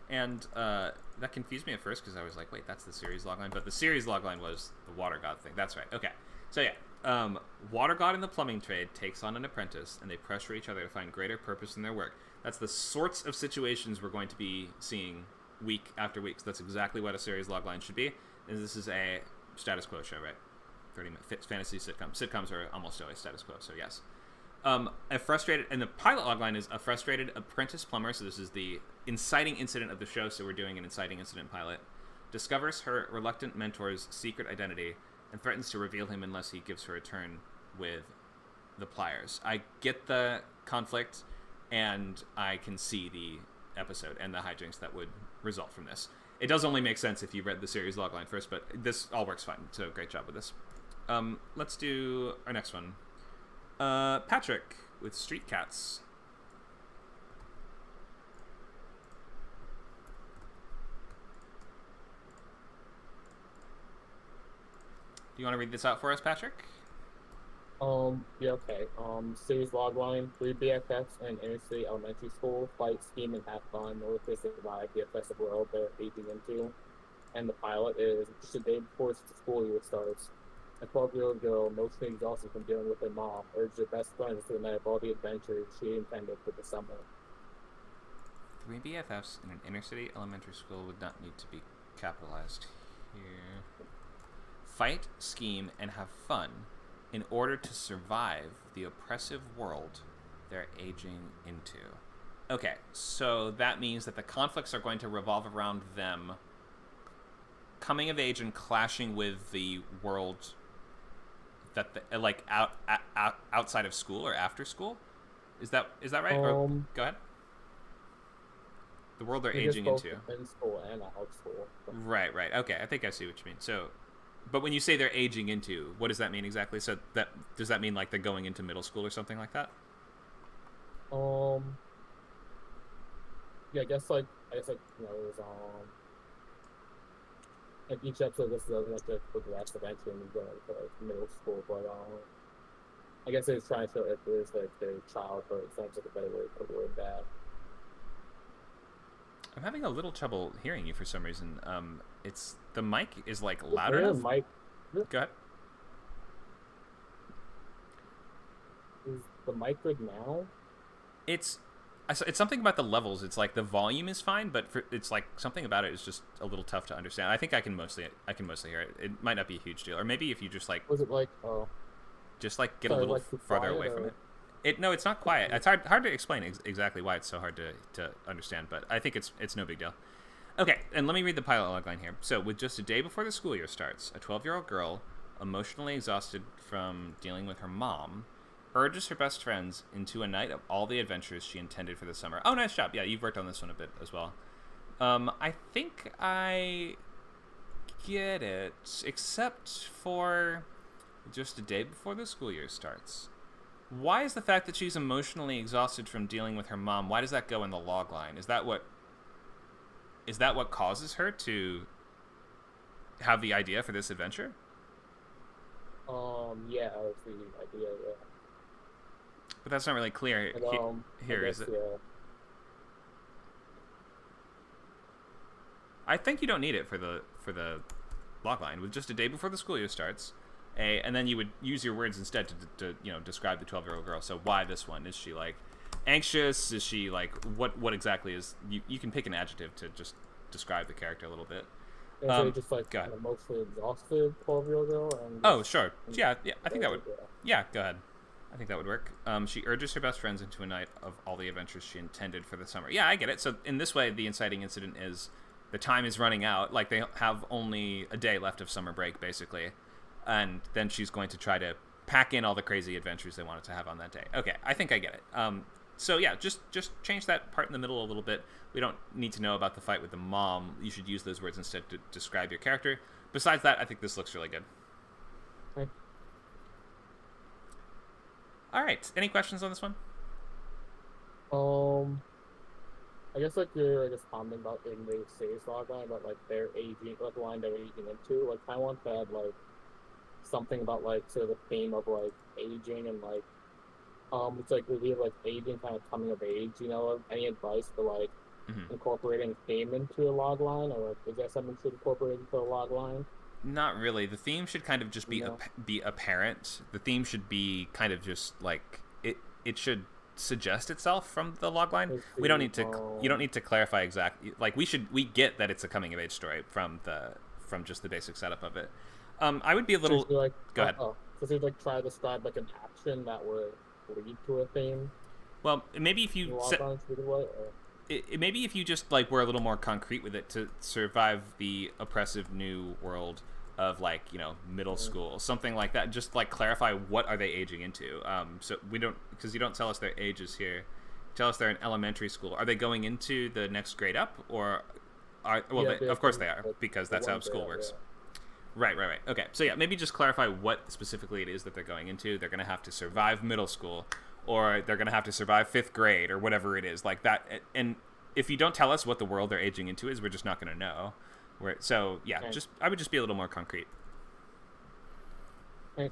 And that confused me at first because I was like, wait, that's the series logline. But the series logline was the water god thing. That's right. Okay. So yeah, water god in the plumbing trade takes on an apprentice, and they pressure each other to find greater purpose in their work. That's the sorts of situations we're going to be seeing week after week. So that's exactly what a series logline should be. And this is a status quo show, right? 30-minute fantasy sitcom. Sitcoms are almost always status quo, so yes. And the pilot logline is a frustrated apprentice plumber, so this is the inciting incident of the show, so we're doing an inciting incident pilot, discovers her reluctant mentor's secret identity and threatens to reveal him unless he gives her a turn with the pliers. I get the conflict, and I can see the episode and the hijinks that would result from this. It does only make sense if you read the series logline first, but this all works fine, so great job with this. Let's do our next one. Patrick with Street Cats. Do you want to read this out for us, Patrick? Yeah, okay. Series logline, 3 BFFs in inner city elementary school, fight, scheme, and have fun in order to survive the oppressive world they're aging into. And the pilot is just a day before the school year starts. A 12-year-old girl, mostly exhausted from dealing with her mom, urged her best friends to unite all the adventures she intended for the summer. 3 BFFs in an inner city elementary school would not need to be capitalized here. Fight, scheme, and have fun in order to survive the oppressive world they're aging into. Okay, so that means that the conflicts are going to revolve around them coming of age and clashing with the world that outside of school or after school. Is that right? Or, go ahead. The world they're aging into. In school and out of school. Right. Okay, I think I see what you mean. So, but when you say they're aging into, what does that mean exactly? So does that mean like they're going into middle school or something like that? Yeah, I guess like you know, there's like each episode this doesn't have to progress eventually and go into like middle school, but I guess it's trying to show if there's like their childhood. It sounds like a better way to word that. I'm having a little trouble hearing you for some reason. It's the mic is like louder enough. Mic. Go ahead. Is the mic good now? It's something about the levels. It's like the volume is fine, but it's like something about it is just a little tough to understand. I think I can mostly hear it. It might not be a huge deal, or maybe if you just like was it like just like get a little farther away from it. No, it's not quiet. It's hard to explain exactly why it's so hard to understand, but I think it's no big deal. Okay, and let me read the pilot logline here. So, with just a day before the school year starts, a 12-year-old girl, emotionally exhausted from dealing with her mom, urges her best friends into a night of all the adventures she intended for the summer. Oh, nice job. Yeah, you've worked on this one a bit as well. I think I get it, except for just a day before the school year starts. Why is the fact that she's emotionally exhausted from dealing with her mom, why does that go in the logline? Is that what causes her to have the idea for this adventure? Yeah, that was the idea, yeah. But that's not really clear here, is it? Yeah. I think you don't need it for the logline. With just a day before the school year starts, and then you would use your words instead to describe the 12-year-old girl. So why this one? Is she like anxious? Is she like what exactly is? You can pick an adjective to just describe the character a little bit. Is it just like go ahead. an emotionally exhausted 12-year-old girl? And Oh, sure. Yeah, I think that would. Yeah. Yeah, go ahead. I think that would work. She urges her best friends into a night of all the adventures she intended for the summer. Yeah, I get it. So in this way, the inciting incident is the time is running out. Like, they have only a day left of summer break, basically. And then she's going to try to pack in all the crazy adventures they wanted to have on that day. Okay, I think I get it. So yeah, just change that part in the middle a little bit. We don't need to know about the fight with the mom. You should use those words instead to describe your character. Besides that, I think this looks really good. Okay. All right. Any questions on this one? I guess like you're just commenting about in the series logline about like their aging, like the line they're aging into. Like I want to add like something about like sort of the theme of like aging and like it's like we have like aging kind of coming of age. You know, any advice for like incorporating theme into a logline, or is that something to incorporate into a logline? Not really. The theme should kind of just be No. be apparent. The theme should be kind of just like it should suggest itself from the logline. We don't need to. You don't need to clarify exactly. Like we get that it's a coming of age story from just the basic setup of it. I would be a little. So like, Go ahead. So should like try to describe like an action that would lead to a theme. Well, maybe if in you loglines either way, or... maybe if you just like were a little more concrete with it to survive the oppressive new world of like, you know, middle school, something like that. Just like clarify what are they aging into. So we don't, because you don't tell us their ages here. Tell us they're in elementary school. Are they going into the next grade up, or are of course they are, because that's how school works. Right. Okay, so yeah, maybe just clarify what specifically it is that they're going into. They're going to have to survive middle school, or they're going to have to survive 5th grade, or whatever it is like that. And if you don't tell us what the world they're aging into is, we're just not going to know. So yeah, Okay. I would just be a little more concrete. Okay.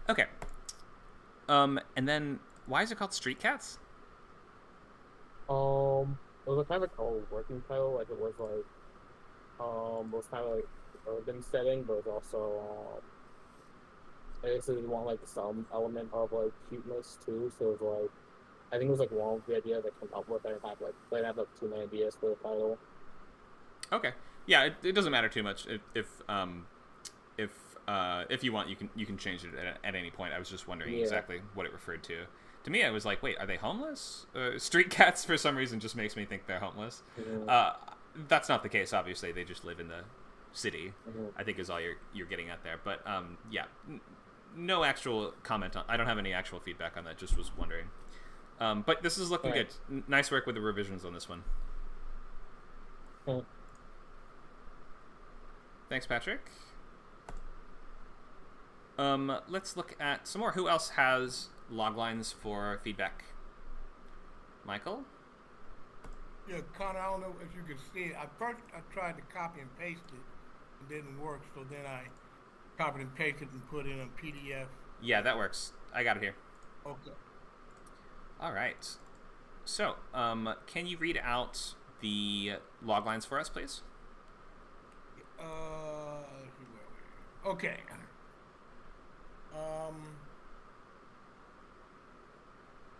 Okay. And then why is it called Street Cats? It was kind of like a working title, like it was like, it was kind of like urban setting, but it was also, I guess they want like some element of like cuteness too, so it was like, I think it was like one of the idea they come up with. They have like too many ideas for the title. Okay. Yeah, it doesn't matter too much. If you want, you can change it at any point. I was just wondering exactly what it referred to. To me, I was like, wait, are they homeless? Street cats, for some reason, just makes me think they're homeless. Yeah. That's not the case, obviously. They just live in the city, Mhm. I think is all you're getting at there. But yeah, no actual comment on. I don't have any actual feedback on that. Just was wondering. But this is looking Right. good. Nice work with the revisions on this one. Okay. Thanks, Patrick. Let's look at some more. Who else has log lines for feedback? Michael? Yeah, Connor, I don't know if you can see it. I tried to copy and paste it. It didn't work, so then I copied and pasted and put in a PDF. Yeah, that works. I got it here. Okay. All right. So, can you read out the log lines for us, please? Let's see where we are. Okay.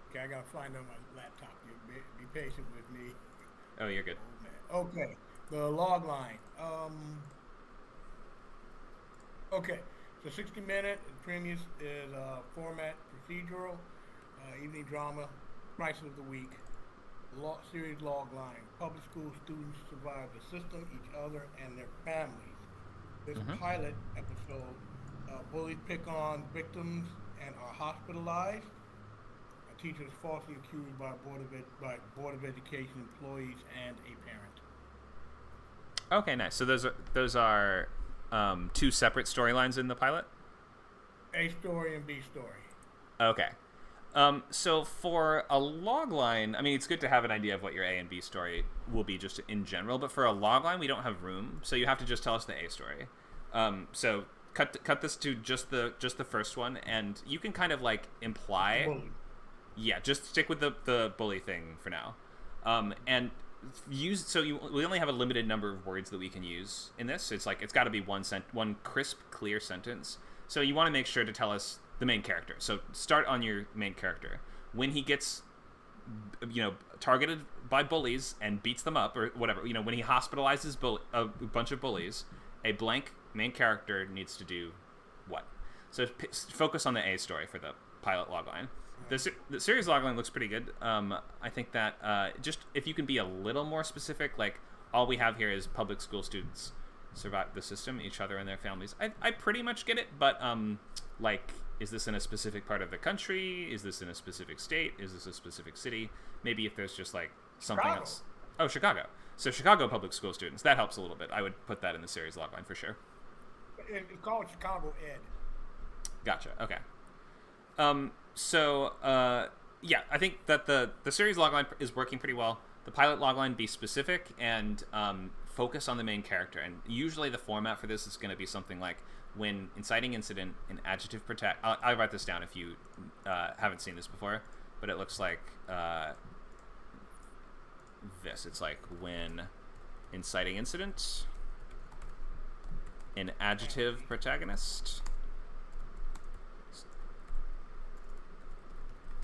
Okay, I gotta find it on my laptop. You be patient with me. Oh, you're good. Oh, man. Okay, the log line. Okay, so 60-minute. The premise is format procedural, evening drama, crisis of the week, series log line. Public school students survive the system, each other, and their families. This pilot episode, bullies pick on victims and are hospitalized. A teacher is falsely accused by Board of Education employees and a parent. Okay, nice. So those are two separate storylines in the pilot? A story and B story. Okay. So for a log line, I mean, it's good to have an idea of what your A and B story will be just in general, but for a log line, we don't have room, so you have to just tell us the A story. So cut this to just the first one, and you can kind of like imply. Bully. Yeah, just stick with the bully thing for now, and we only have a limited number of words that we can use in this. It's like it's got to be one crisp, clear sentence. So you want to make sure to tell us the main character. So start on your main character. when he gets, targeted by bullies and beats them up or whatever, when he hospitalizes a bunch of bullies, a blank main character needs to do what? So focus on the A story for the pilot logline. The series logline looks pretty good. I think that just if you can be a little more specific, like all we have here is public school students survive the system, each other and their families. I pretty much get it, but is this in a specific part of the country? Is this in a specific state? Is this a specific city? Maybe if there's just like something Chicago. else. Oh, Chicago. So Chicago public school students. That helps a little bit. I would put that in the series logline for sure. It's called Chicago Ed. Gotcha. Okay. Yeah, I think that the series logline is working pretty well. The pilot logline, be specific and focus on the main character. And usually the format for this is going to be something like, when inciting incident, an adjective protect. I'll write this down if you haven't seen this before, but it looks like this. It's like, when inciting incident, an adjective protagonist.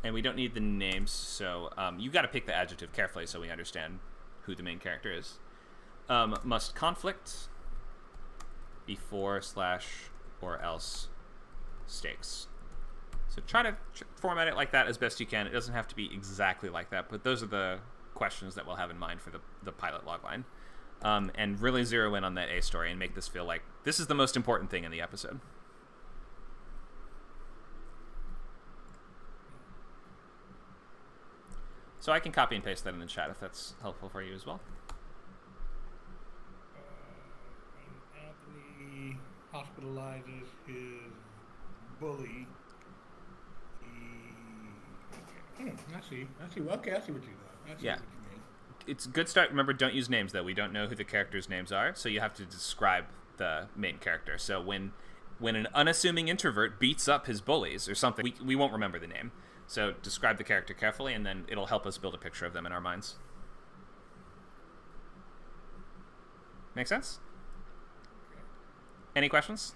And we don't need the names, so you got to pick the adjective carefully so we understand who the main character is. Must conflict before / or else stakes. So try to format it like that as best you can. It doesn't have to be exactly like that, but those are the questions that we'll have in mind for the pilot logline. And really zero in on that A story and make this feel like this is the most important thing in the episode. So I can copy and paste that in the chat if that's helpful for you as well. Anthony hospitalizes his bully. I see. Okay, I see what you got. Yeah. What you mean. It's a good start. Remember, don't use names, though. We don't know who the characters' names are, so you have to describe the main character. So when an unassuming introvert beats up his bullies or something, we won't remember the name. So describe the character carefully, and then it'll help us build a picture of them in our minds. Make sense? Any questions?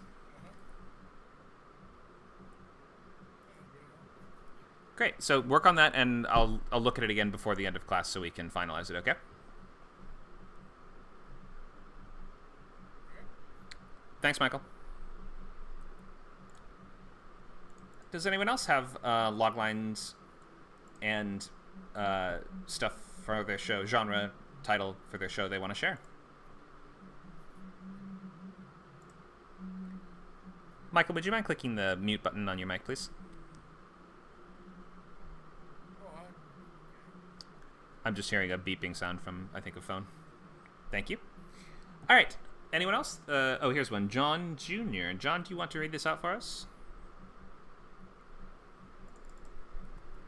Great. So work on that, and I'll look at it again before the end of class so we can finalize it, okay? Thanks, Michael. Does anyone else have log lines and stuff for their show, genre, title for their show they want to share? Michael, would you mind clicking the mute button on your mic, please? I'm just hearing a beeping sound from, I think, a phone. Thank you. All right. Anyone else? Here's one. John Jr. John, do you want to read this out for us?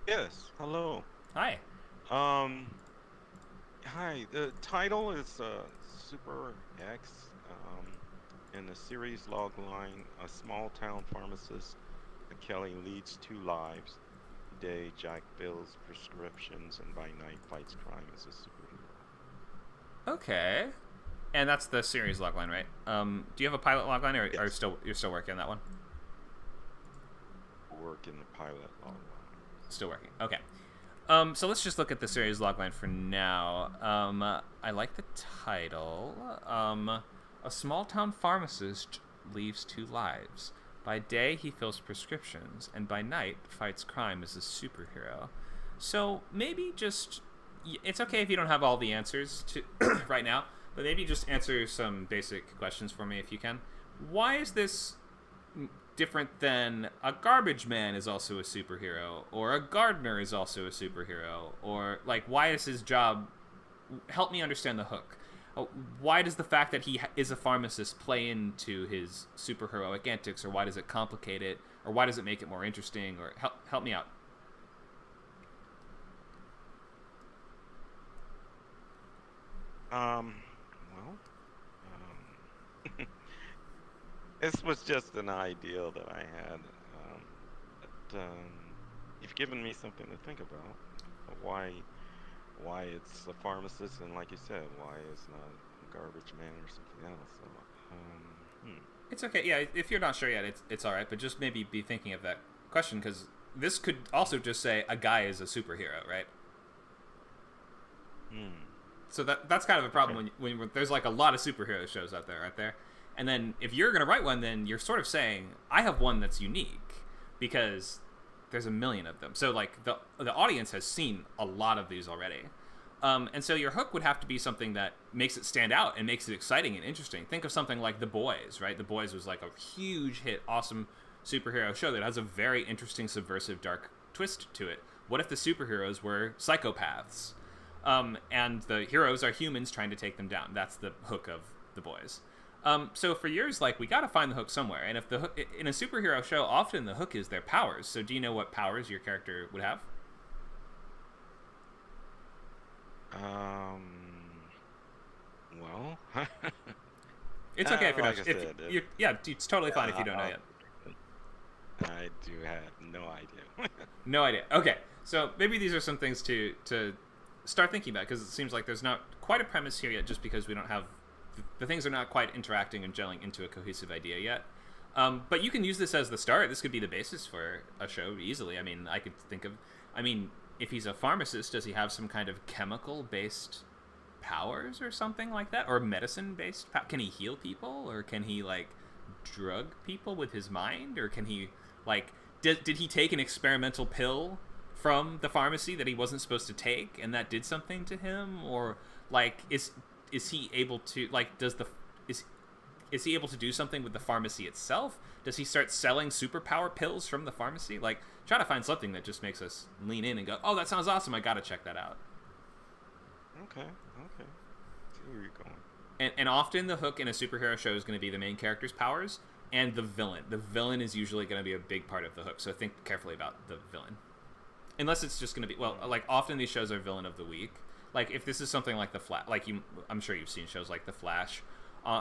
Yes. Hello. Hi. Hi. The title is Super X. In the series log line, a small town pharmacist, Kelly, leads 2 lives. Day, Jack fills prescriptions, and by night fights crime as a superhero. Okay. And that's the series logline, right? Do you have a pilot logline, or Yes. are you're still working on that one? Work in the pilot log line. Still working. Okay. So let's just look at the series logline for now. I like the title. A small town pharmacist leaves 2 lives. By day, he fills prescriptions, and by night, fights crime as a superhero. So maybe just... It's okay if you don't have all the answers to right now, but maybe just answer some basic questions for me if you can. Why is this different than a garbage man is also a superhero, or a gardener is also a superhero, or, like, why is his job... Help me understand the hook. Why does the fact that he is a pharmacist play into his superheroic antics, or why does it complicate it, or why does it make it more interesting, or help me out? This was just an ideal that I had. You've given me something to think about. Why it's a pharmacist, and like you said, why it's not a garbage man or something else. So, It's okay. Yeah, if you're not sure yet, it's all right. But just maybe be thinking of that question, because this could also just say a guy is a superhero, right? So that's kind of a problem when there's like a lot of superhero shows out there, right there. And then if you're going to write one, then you're sort of saying, I have one that's unique because there's a million of them. So like the audience has seen a lot of these already. And so your hook would have to be something that makes it stand out and makes it exciting and interesting. Think of something like The Boys, right? The Boys was like a huge hit, awesome superhero show that has a very interesting, subversive, dark twist to it. What if the superheroes were psychopaths? And the heroes are humans trying to take them down. That's the hook of The Boys. So for yours, like, we got to find the hook somewhere. And if the hook, in a superhero show, often the hook is their powers. So do you know what powers your character would have? Well, it's okay if you're like not. I said, yeah, it's totally fine if you don't know yet. I do have no idea. No idea. Okay, so maybe these are some things to start thinking about, because it seems like there's not quite a premise here yet, just because we don't have the things are not quite interacting and gelling into a cohesive idea yet. But you can use this as the start. This could be the basis for a show easily. I mean, I could think of, if he's a pharmacist, does he have some kind of chemical-based powers or something like that? Or medicine-based? Can he heal people? Or can he, like, drug people with his mind? Or can he, like, did he take an experimental pill from the pharmacy that he wasn't supposed to take, and that did something to him? Or, like, is he able to, like, is he able to do something with the pharmacy itself? Does he start selling superpower pills from the pharmacy? Like, try to find something that just makes us lean in and go, oh, that sounds awesome, I gotta check that out. Okay. See where you're going. And often the hook in a superhero show is going to be the main character's powers and the villain. The villain is usually going to be a big part of the hook, so think carefully about the villain. Unless it's just going to be, well, like, often these shows are villain of the week. Like, if this is something like The Flash, like, I'm sure you've seen shows like The Flash,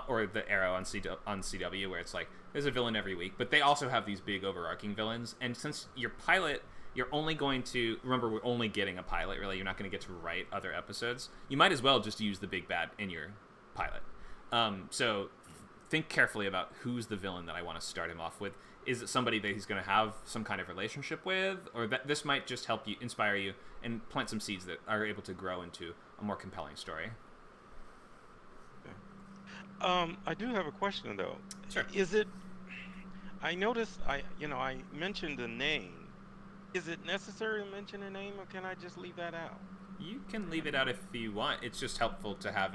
or The Arrow on CW, where it's like, there's a villain every week, but they also have these big overarching villains. And since your pilot, you're only going to, remember, we're only getting a pilot, really, you're not going to get to write other episodes. You might as well just use the big bad in your pilot. So think carefully about who's the villain that I want to start him off with. Is it somebody that he's going to have some kind of relationship with? Or that this might just help you, inspire you, and plant some seeds that are able to grow into a more compelling story. I do have a question though. Sure. Is it? I noticed. I mentioned the name. Is it necessary to mention a name, or can I just leave that out? You can leave it out if you want. It's just helpful to have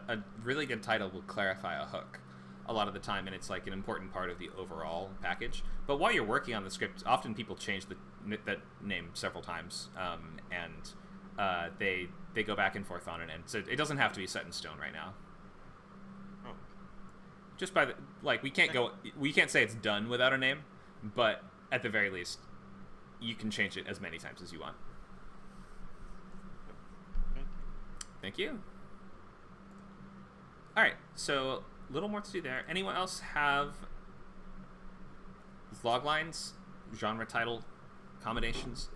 a really good title will clarify a hook a lot of the time, and it's like an important part of the overall package. But while you're working on the script, often people change that name several times, and they go back and forth on it, and so it doesn't have to be set in stone right now. Just by the, like, we can't say it's done without a name, but at the very least, you can change it as many times as you want. Thank you. All right, so a little more to do there. Anyone else have log lines, genre title combinations,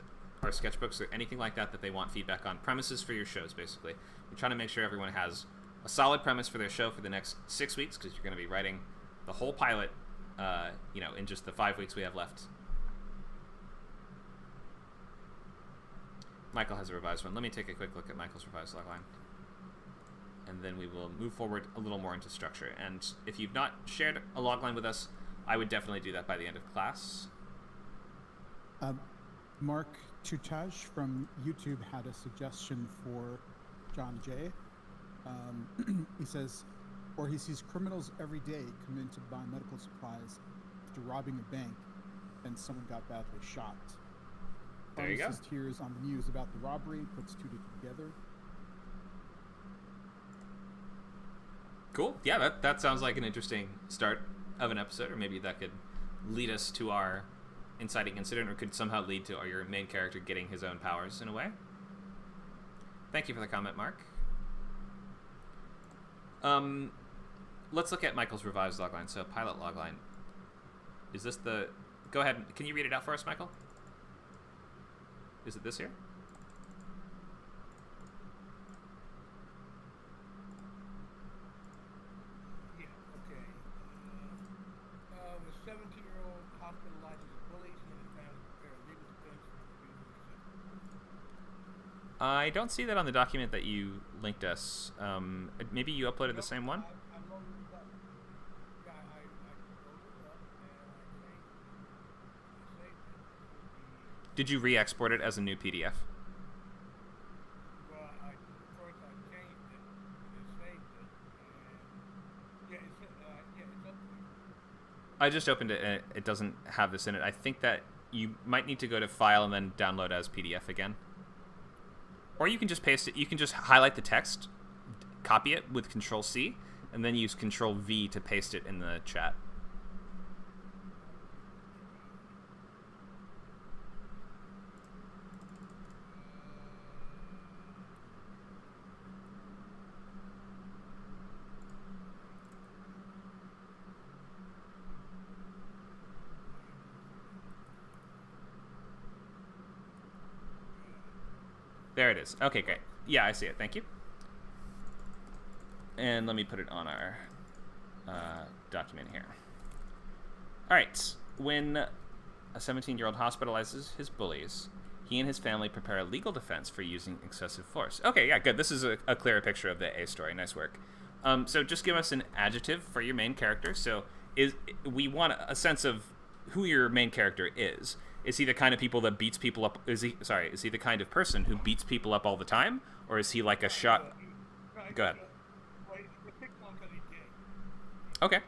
or sketchbooks, or anything like that they want feedback on? Premises for your shows, basically. We're trying to make sure everyone has a solid premise for their show for the next 6 weeks, because you're going to be writing the whole pilot, in just the 5 weeks we have left. Michael has a revised one. Let me take a quick look at Michael's revised logline, and then we will move forward a little more into structure. And if you've not shared a logline with us, I would definitely do that by the end of class. Mark Tutaj from YouTube had a suggestion for John J. He says, or he sees criminals every day come in to buy medical supplies after robbing a bank, and someone got badly shot. There you go. Pharmacist hears on the news about the robbery, puts two together. Cool. Yeah, that sounds like an interesting start of an episode, or maybe that could lead us to our inciting incident, or could somehow lead to your main character getting his own powers in a way. Thank you for the comment, Mark. Let's look at Michael's revised logline. So, pilot logline. Is this the... Go ahead. Can you read it out for us, Michael? Is it this here? Yeah, okay. The 17-year-old hospitalizes a bully. She and his family prepare a legal defense I don't see that on the document that you linked us. Maybe you uploaded the same one? I loaded it up. Yeah, I loaded it up and I saved it. Did you re-export it as a new PDF? Well, first I changed it and then saved it. And yeah, it's up there. I just opened it and it doesn't have this in it. I think that you might need to go to File and then download as PDF again. Or you can just paste it. You can just highlight the text, copy it with Control-C, and then use Control-V to paste it in the chat. There it is. Okay, great. Yeah, I see it. Thank you. And let me put it on our document here. All right. When a 17-year-old hospitalizes his bullies, he and his family prepare a legal defense for using excessive force. Okay, yeah, good. This is a clearer picture of the A story. Nice work. So just give us an adjective for your main character. So we want a sense of who your main character is. Is he the kind of people that beats people up? Is he the kind of person who beats people up all the time, or is he like a shot? Go ahead. Okay.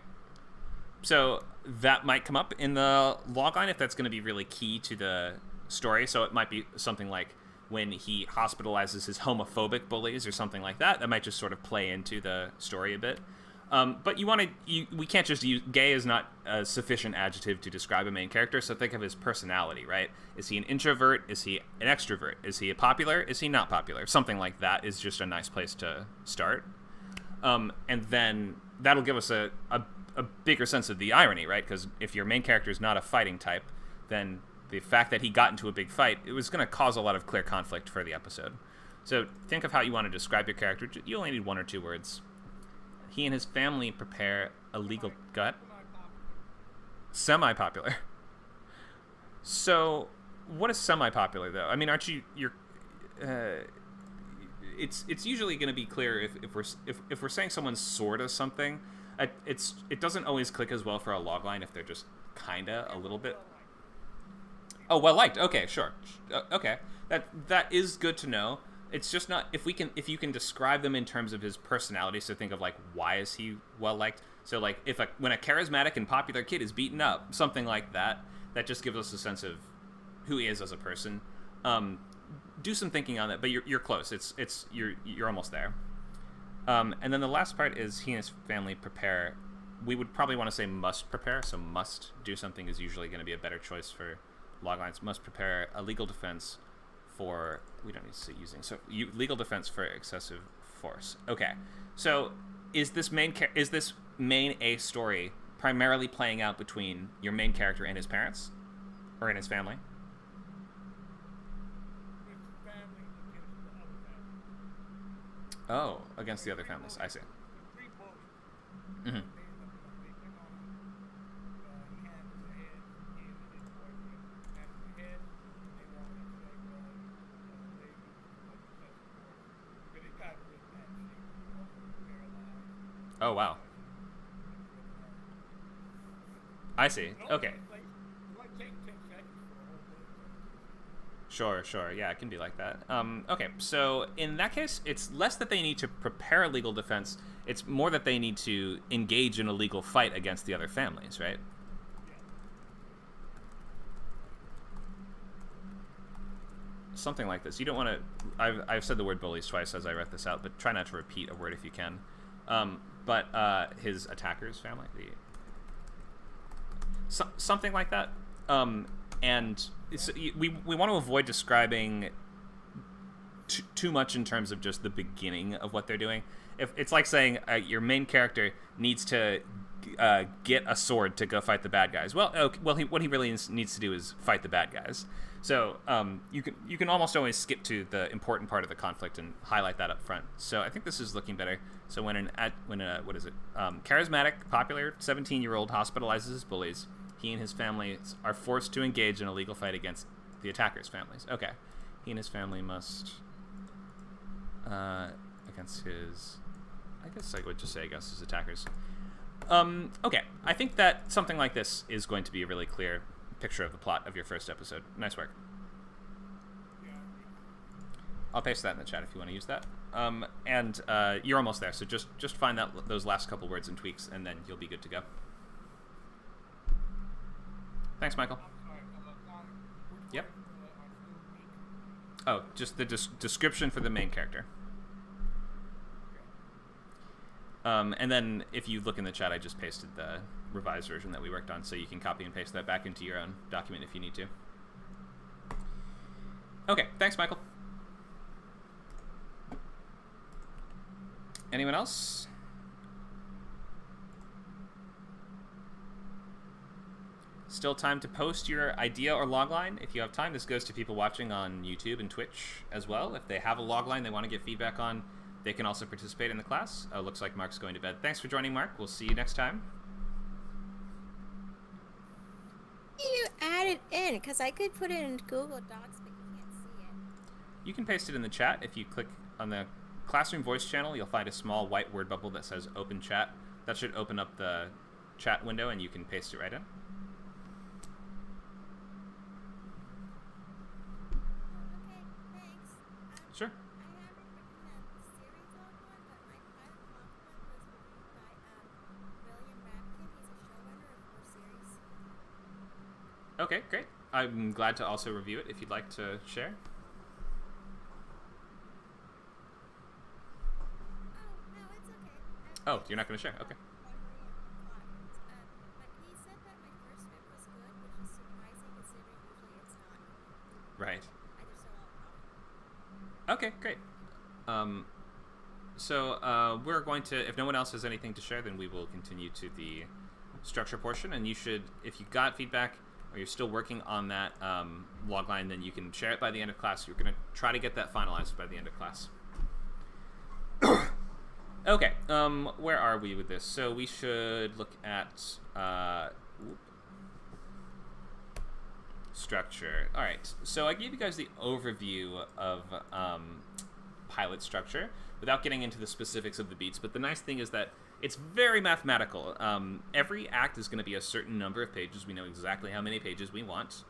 So that might come up in the logline if that's going to be really key to the story. So it might be something like when he hospitalizes his homophobic bullies or something like that. That might just sort of play into the story a bit. But we can't just use, gay is not a sufficient adjective to describe a main character, so think of his personality, right? Is he an introvert? Is he an extrovert? Is he a popular? Is he not popular? Something like that is just a nice place to start. And then that'll give us a bigger sense of the irony, right? Because if your main character is not a fighting type, then the fact that he got into a big fight, it was going to cause a lot of clear conflict for the episode. So think of how you want to describe your character. You only need 1 or 2 words. He and his family prepare a legal... Go ahead. Semi-popular. So, what is semi-popular, though? I mean, aren't you... It's usually going to be clear if we're saying someone's sort of something. It doesn't always click as well for a logline if they're just kinda a little bit... Oh, well liked. Okay, sure. Okay, that is good to know. It's just not if you can describe them in terms of his personality. So think of like, why is he well liked? So like when a charismatic and popular kid is beaten up, something like that. That just gives us a sense of who he is as a person. Do some thinking on that, but you're close. You're almost there. And then the last part is he and his family prepare. We would probably want to say must prepare. So must do something is usually going to be a better choice for loglines. Must prepare a legal defense for, we don't need to say using, so legal defense for excessive force. Okay, so is this main A story primarily playing out between your main character and his parents, or in his family? Oh, against the other families. I see. Mm-hmm. Oh, wow. I see. Okay. Sure. Yeah, it can be like that. Okay, so in that case, it's less that they need to prepare a legal defense. It's more that they need to engage in a legal fight against the other families, right? Something like this. You don't want to... I've said the word bullies twice as I read this out, but try not to repeat a word if you can. But his attacker's family, something like that. And we want to avoid describing too much in terms of just the beginning of what they're doing. If it's like saying your main character needs to get a sword to go fight the bad guys. Well, what he really needs to do is fight the bad guys. So you can almost always skip to the important part of the conflict and highlight that up front. So I think this is looking better. So when charismatic, popular 17-year-old hospitalizes his bullies, he and his family are forced to engage in a legal fight against the attacker's families. Okay, he and his family must against his... I guess I would just say against his attackers. Okay, I think that something like this is going to be a really clear picture of the plot of your first episode. Nice work. I'll paste that in the chat if you want to use that. And you're almost there, so just find those last couple words and tweaks, and then you'll be good to go. Thanks, Michael. Yep. Oh, just the description for the main character. And then if you look in the chat, I just pasted the revised version that we worked on, so you can copy and paste that back into your own document if you need to. Okay, thanks, Michael. Anyone else? Still time to post your idea or logline if you have time. This goes to people watching on YouTube and Twitch as well. If they have a logline they want to get feedback on, they can also participate in the class. Looks like Mark's going to bed. Thanks for joining, Mark. We'll see you next time. You add it in, because I could put it in Google Docs, but you can't see it. You can paste it in the chat. If you click on the Classroom Voice channel, you'll find a small white word bubble that says Open Chat. That should open up the chat window, and you can paste it right in. Okay, thanks. Sure. I haven't written a series logline, but my pilot logline was reviewed by William Rabkin. He's a showrunner of 4 series. Okay, great. I'm glad to also review it if you'd like to share. Oh, you're not going to share? Okay. But he said that my first script was good, which is surprising considering usually it's not. Right. I just don't know. Okay, great. So we're going to, if no one else has anything to share, then we will continue to the structure portion. And you should, if you got feedback or you're still working on that logline, then you can share it by the end of class. You're going to try to get that finalized by the end of class. Okay, where are we with this? So we should look at structure. All right, so I gave you guys the overview of pilot structure without getting into the specifics of the beats, but the nice thing is that it's very mathematical. Every act is going to be a certain number of pages. We know exactly how many pages we want.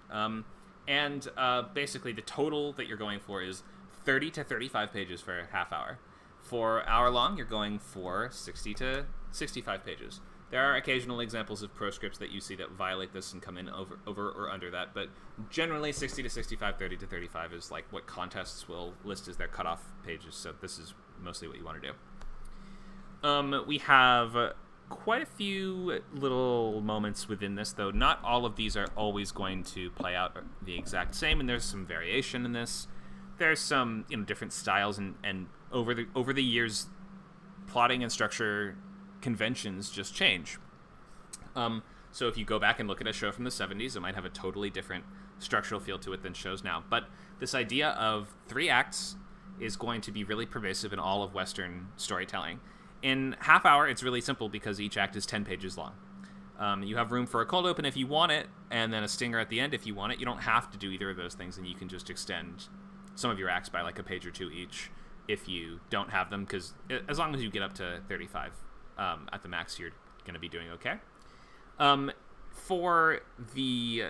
And basically the total that you're going for is 30 to 35 pages for a half hour. For hour long, you're going for 60 to 65 pages. There are occasional examples of proscripts that you see that violate this and come in over or under that, but generally 60 to 65, 30 to 35 is like what contests will list as their cutoff pages, so this is mostly what you want to do. We have quite a few little moments within this, though not all of these are always going to play out the exact same, and there's some variation in this. There's some different styles, and over the years, plotting and structure conventions just change. So if you go back and look at a show from the 70s, it might have a totally different structural feel to it than shows now. But this idea of 3 acts is going to be really pervasive in all of Western storytelling. In half hour, it's really simple because each act is 10 pages long. You have room for a cold open if you want it, and then a stinger at the end if you want it. You don't have to do either of those things, and you can just extend some of your acts by like a page or 2 each if you don't have them, because as long as you get up to 35 at the max, you're going to be doing okay. For the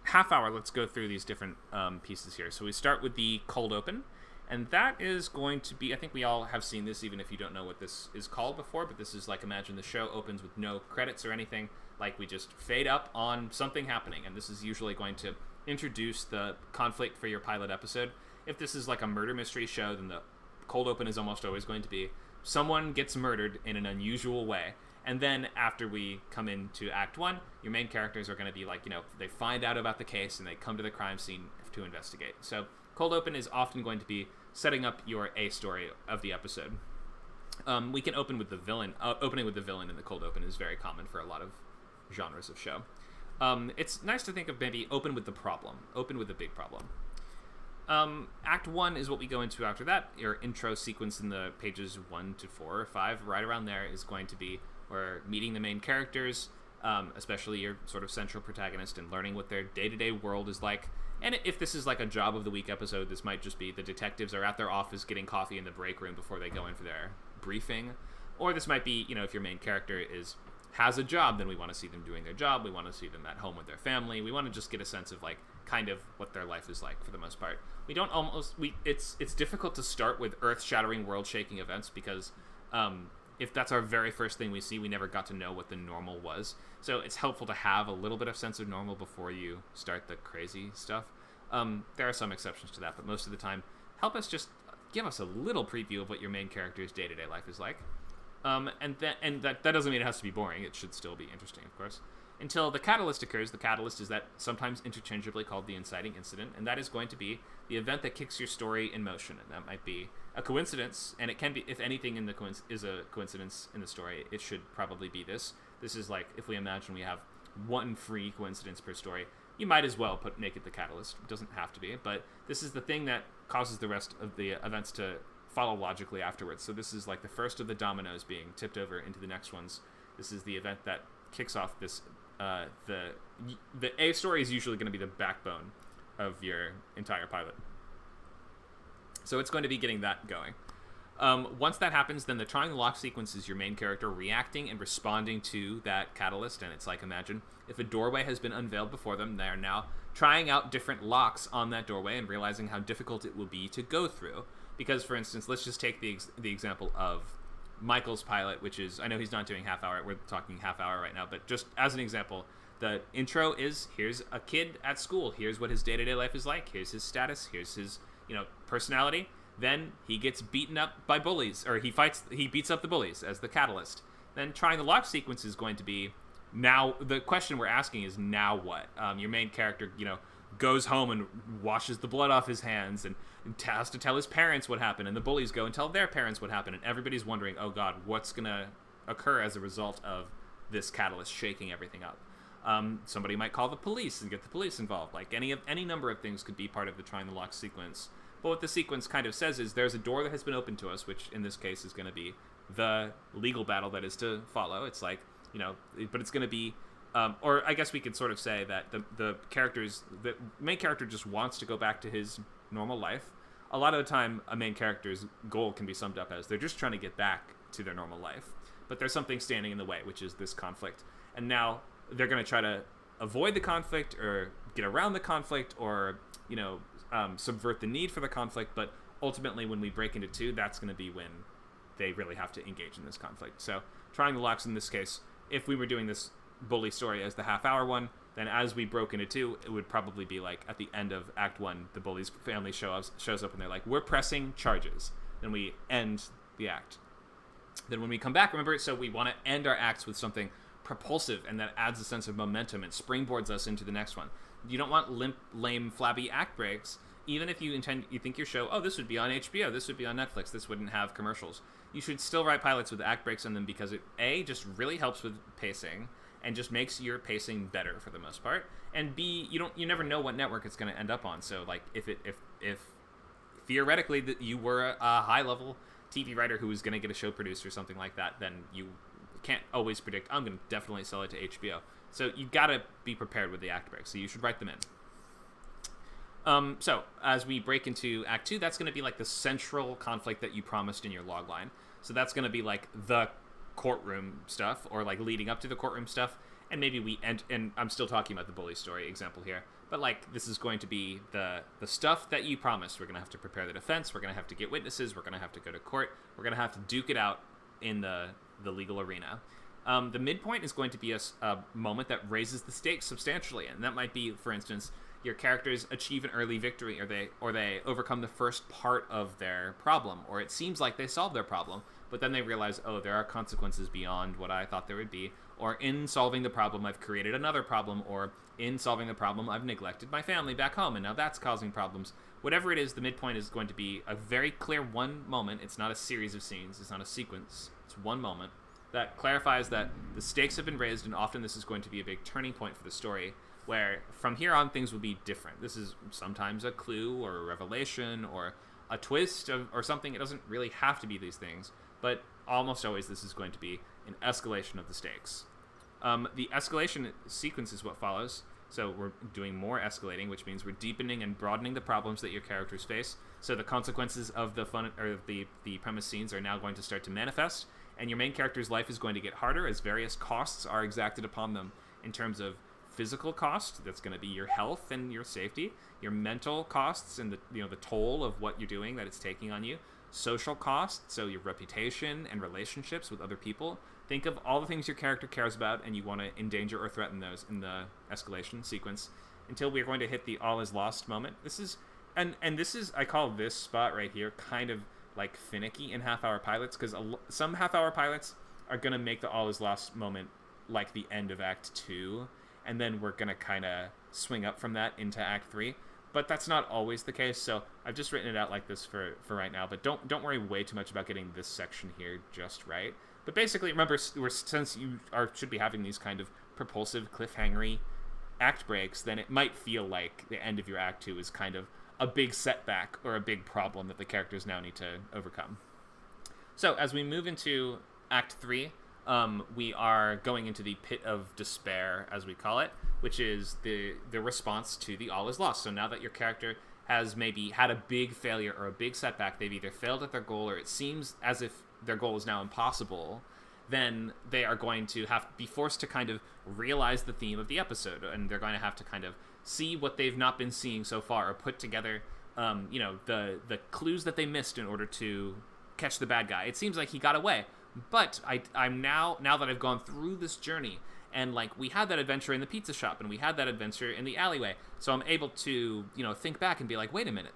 half hour, let's go through these different pieces here. So we start with the cold open, and that is going to be, I think we all have seen this even if you don't know what this is called before, but this is like, imagine the show opens with no credits or anything, like we just fade up on something happening, and this is usually going to introduce the conflict for your pilot episode. If this is like a murder mystery show, then the cold open is almost always going to be someone gets murdered in an unusual way. And then after we come into Act 1, your main characters are going to be like, they find out about the case and they come to the crime scene to investigate. So cold open is often going to be setting up your A story of the episode. We can open with the villain. Opening with the villain in the cold open is very common for a lot of genres of show. It's nice to think of maybe open with the problem. Open with the big problem. Act 1 is what we go into after that. Your intro sequence in the pages 1 to 4 or 5, right around there, is going to be where meeting the main characters, especially your sort of central protagonist, and learning what their day-to-day world is like. And if this is like a job of the week episode, this might just be the detectives are at their office getting coffee in the break room before they go in for their briefing. Or this might be, if your main character has a job, then we want to see them doing their job. We want to see them at home with their family. We want to just get a sense of like kind of what their life is like for the most part. It's difficult to start with earth-shattering, world-shaking events because if that's our very first thing we see, we never got to know what the normal was. So it's helpful to have a little bit of sense of normal before you start the crazy stuff. There are some exceptions to that, but most of the time, give us a little preview of what your main character's day-to-day life is like. And that doesn't mean it has to be boring. It should still be interesting, of course. Until the catalyst occurs. The catalyst is that sometimes interchangeably called the inciting incident, and that is going to be the event that kicks your story in motion. And that might be a coincidence, and it can be, if anything is a coincidence in the story, it should probably be this. This is like, if we imagine we have one free coincidence per story, you might as well make it the catalyst. It doesn't have to be, but this is the thing that causes the rest of the events to follow logically afterwards. So this is like the first of the dominoes being tipped over into the next ones. This is the event that kicks off this. The A story is usually going to be the backbone of your entire pilot. So it's going to be getting that going. Once that happens, then the trying the lock sequence is your main character reacting and responding to that catalyst. And it's like, imagine if a doorway has been unveiled before them, they are now trying out different locks on that doorway and realizing how difficult it will be to go through. Because, for instance, let's just take the example of Michael's pilot, which is, I know he's not doing half hour, we're talking half hour right now, but just as an example, the intro is, here's a kid at school, here's what his day-to-day life is like, here's his status, here's his, personality. Then he gets beaten up by bullies, or he beats up the bullies as the catalyst. Then trying the lock sequence is going to be, now, the question we're asking is, now what? Your main character, goes home and washes the blood off his hands and has to tell his parents what happened, and the bullies go and tell their parents what happened, and everybody's wondering, oh god, what's gonna occur as a result of this catalyst shaking everything up. Somebody might call the police and get the police involved. Like any number of things could be part of the trying the lock sequence. But what the sequence kind of says is there's a door that has been opened to us, which in this case is going to be the legal battle that is to follow. It's like, but it's going to be or I guess we could sort of say that the main character just wants to go back to his normal life. A lot of the time, a main character's goal can be summed up as they're just trying to get back to their normal life. But there's something standing in the way, which is this conflict. And now they're going to try to avoid the conflict or get around the conflict or, subvert the need for the conflict. But ultimately, when we break into two, that's going to be when they really have to engage in this conflict. So trying the locks in this case, if we were doing this bully story as the half-hour one, then as we broke into two, it would probably be like at the end of Act 1, the bully's family shows up and they're like, we're pressing charges. Then we end the act. Then when we come back, remember, so we want to end our acts with something propulsive, and that adds a sense of momentum and springboards us into the next one. You don't want limp, lame, flabby act breaks. Even if you think your show, this would be on HBO, this would be on Netflix, this wouldn't have commercials. You should still write pilots with act breaks in them because it, A, just really helps with pacing and just makes your pacing better for the most part. And B, you never know what network it's going to end up on. So like if theoretically that you were a high level TV writer who was going to get a show produced or something like that, then you can't always predict, I'm going to definitely sell it to HBO. So you got to be prepared with the act breaks. So you should write them in. So as we break into Act 2, that's going to be like the central conflict that you promised in your logline. So that's going to be like the courtroom stuff, or like leading up to the courtroom stuff. And maybe we end, and I'm still talking about the bully story example here, but like this is going to be the stuff that you promised. We're going to have to prepare the defense. We're going to have to get witnesses. We're going to have to go to court. We're going to have to duke it out in the legal arena. The midpoint is going to be a moment that raises the stakes substantially. And that might be, for instance, your characters achieve an early victory, or they overcome the first part of their problem, or it seems like they solve their problem, but then they realize, there are consequences beyond what I thought there would be, or in solving the problem, I've created another problem, or in solving the problem, I've neglected my family back home, and now that's causing problems. Whatever it is, the midpoint is going to be a very clear one moment. It's not a series of scenes. It's not a sequence. It's one moment that clarifies that the stakes have been raised, and often this is going to be a big turning point for the story, where from here on things will be different. This is sometimes a clue or a revelation or a twist or something. It doesn't really have to be these things, but almost always this is going to be an escalation of the stakes. The escalation sequence is what follows. So we're doing more escalating, which means we're deepening and broadening the problems that your characters face. So the consequences of the fun or the premise scenes are now going to start to manifest, and your main character's life is going to get harder as various costs are exacted upon them in terms of physical cost. That's going to be your health and your safety, your mental costs and the toll of what you're doing that it's taking on you, social costs, so your reputation and relationships with other people. Think of all the things your character cares about and you want to endanger or threaten those in the escalation sequence until we're going to hit the all is lost moment. This is I call this spot right here kind of like finicky in half-hour pilots, because some half-hour pilots are going to make the all is lost moment like the end of Act 2, and then we're going to kind of swing up from that into Act 3. But that's not always the case, so I've just written it out like this for right now. But don't worry way too much about getting this section here just right. But basically, remember, since you should be having these kind of propulsive, cliffhangery act breaks, then it might feel like the end of your Act 2 is kind of a big setback or a big problem that the characters now need to overcome. So as we move into Act 3, we are going into the pit of despair, as we call it, which is the response to the all is lost. So now that your character has maybe had a big failure or a big setback, they've either failed at their goal or it seems as if their goal is now impossible, then they are going to be forced to kind of realize the theme of the episode, and they're going to have to kind of see what they've not been seeing so far, or put together the clues that they missed in order to catch the bad guy. It seems like he got away, but I'm now that I've gone through this journey, and like we had that adventure in the pizza shop and we had that adventure in the alleyway, so I'm able to think back and be like, wait a minute,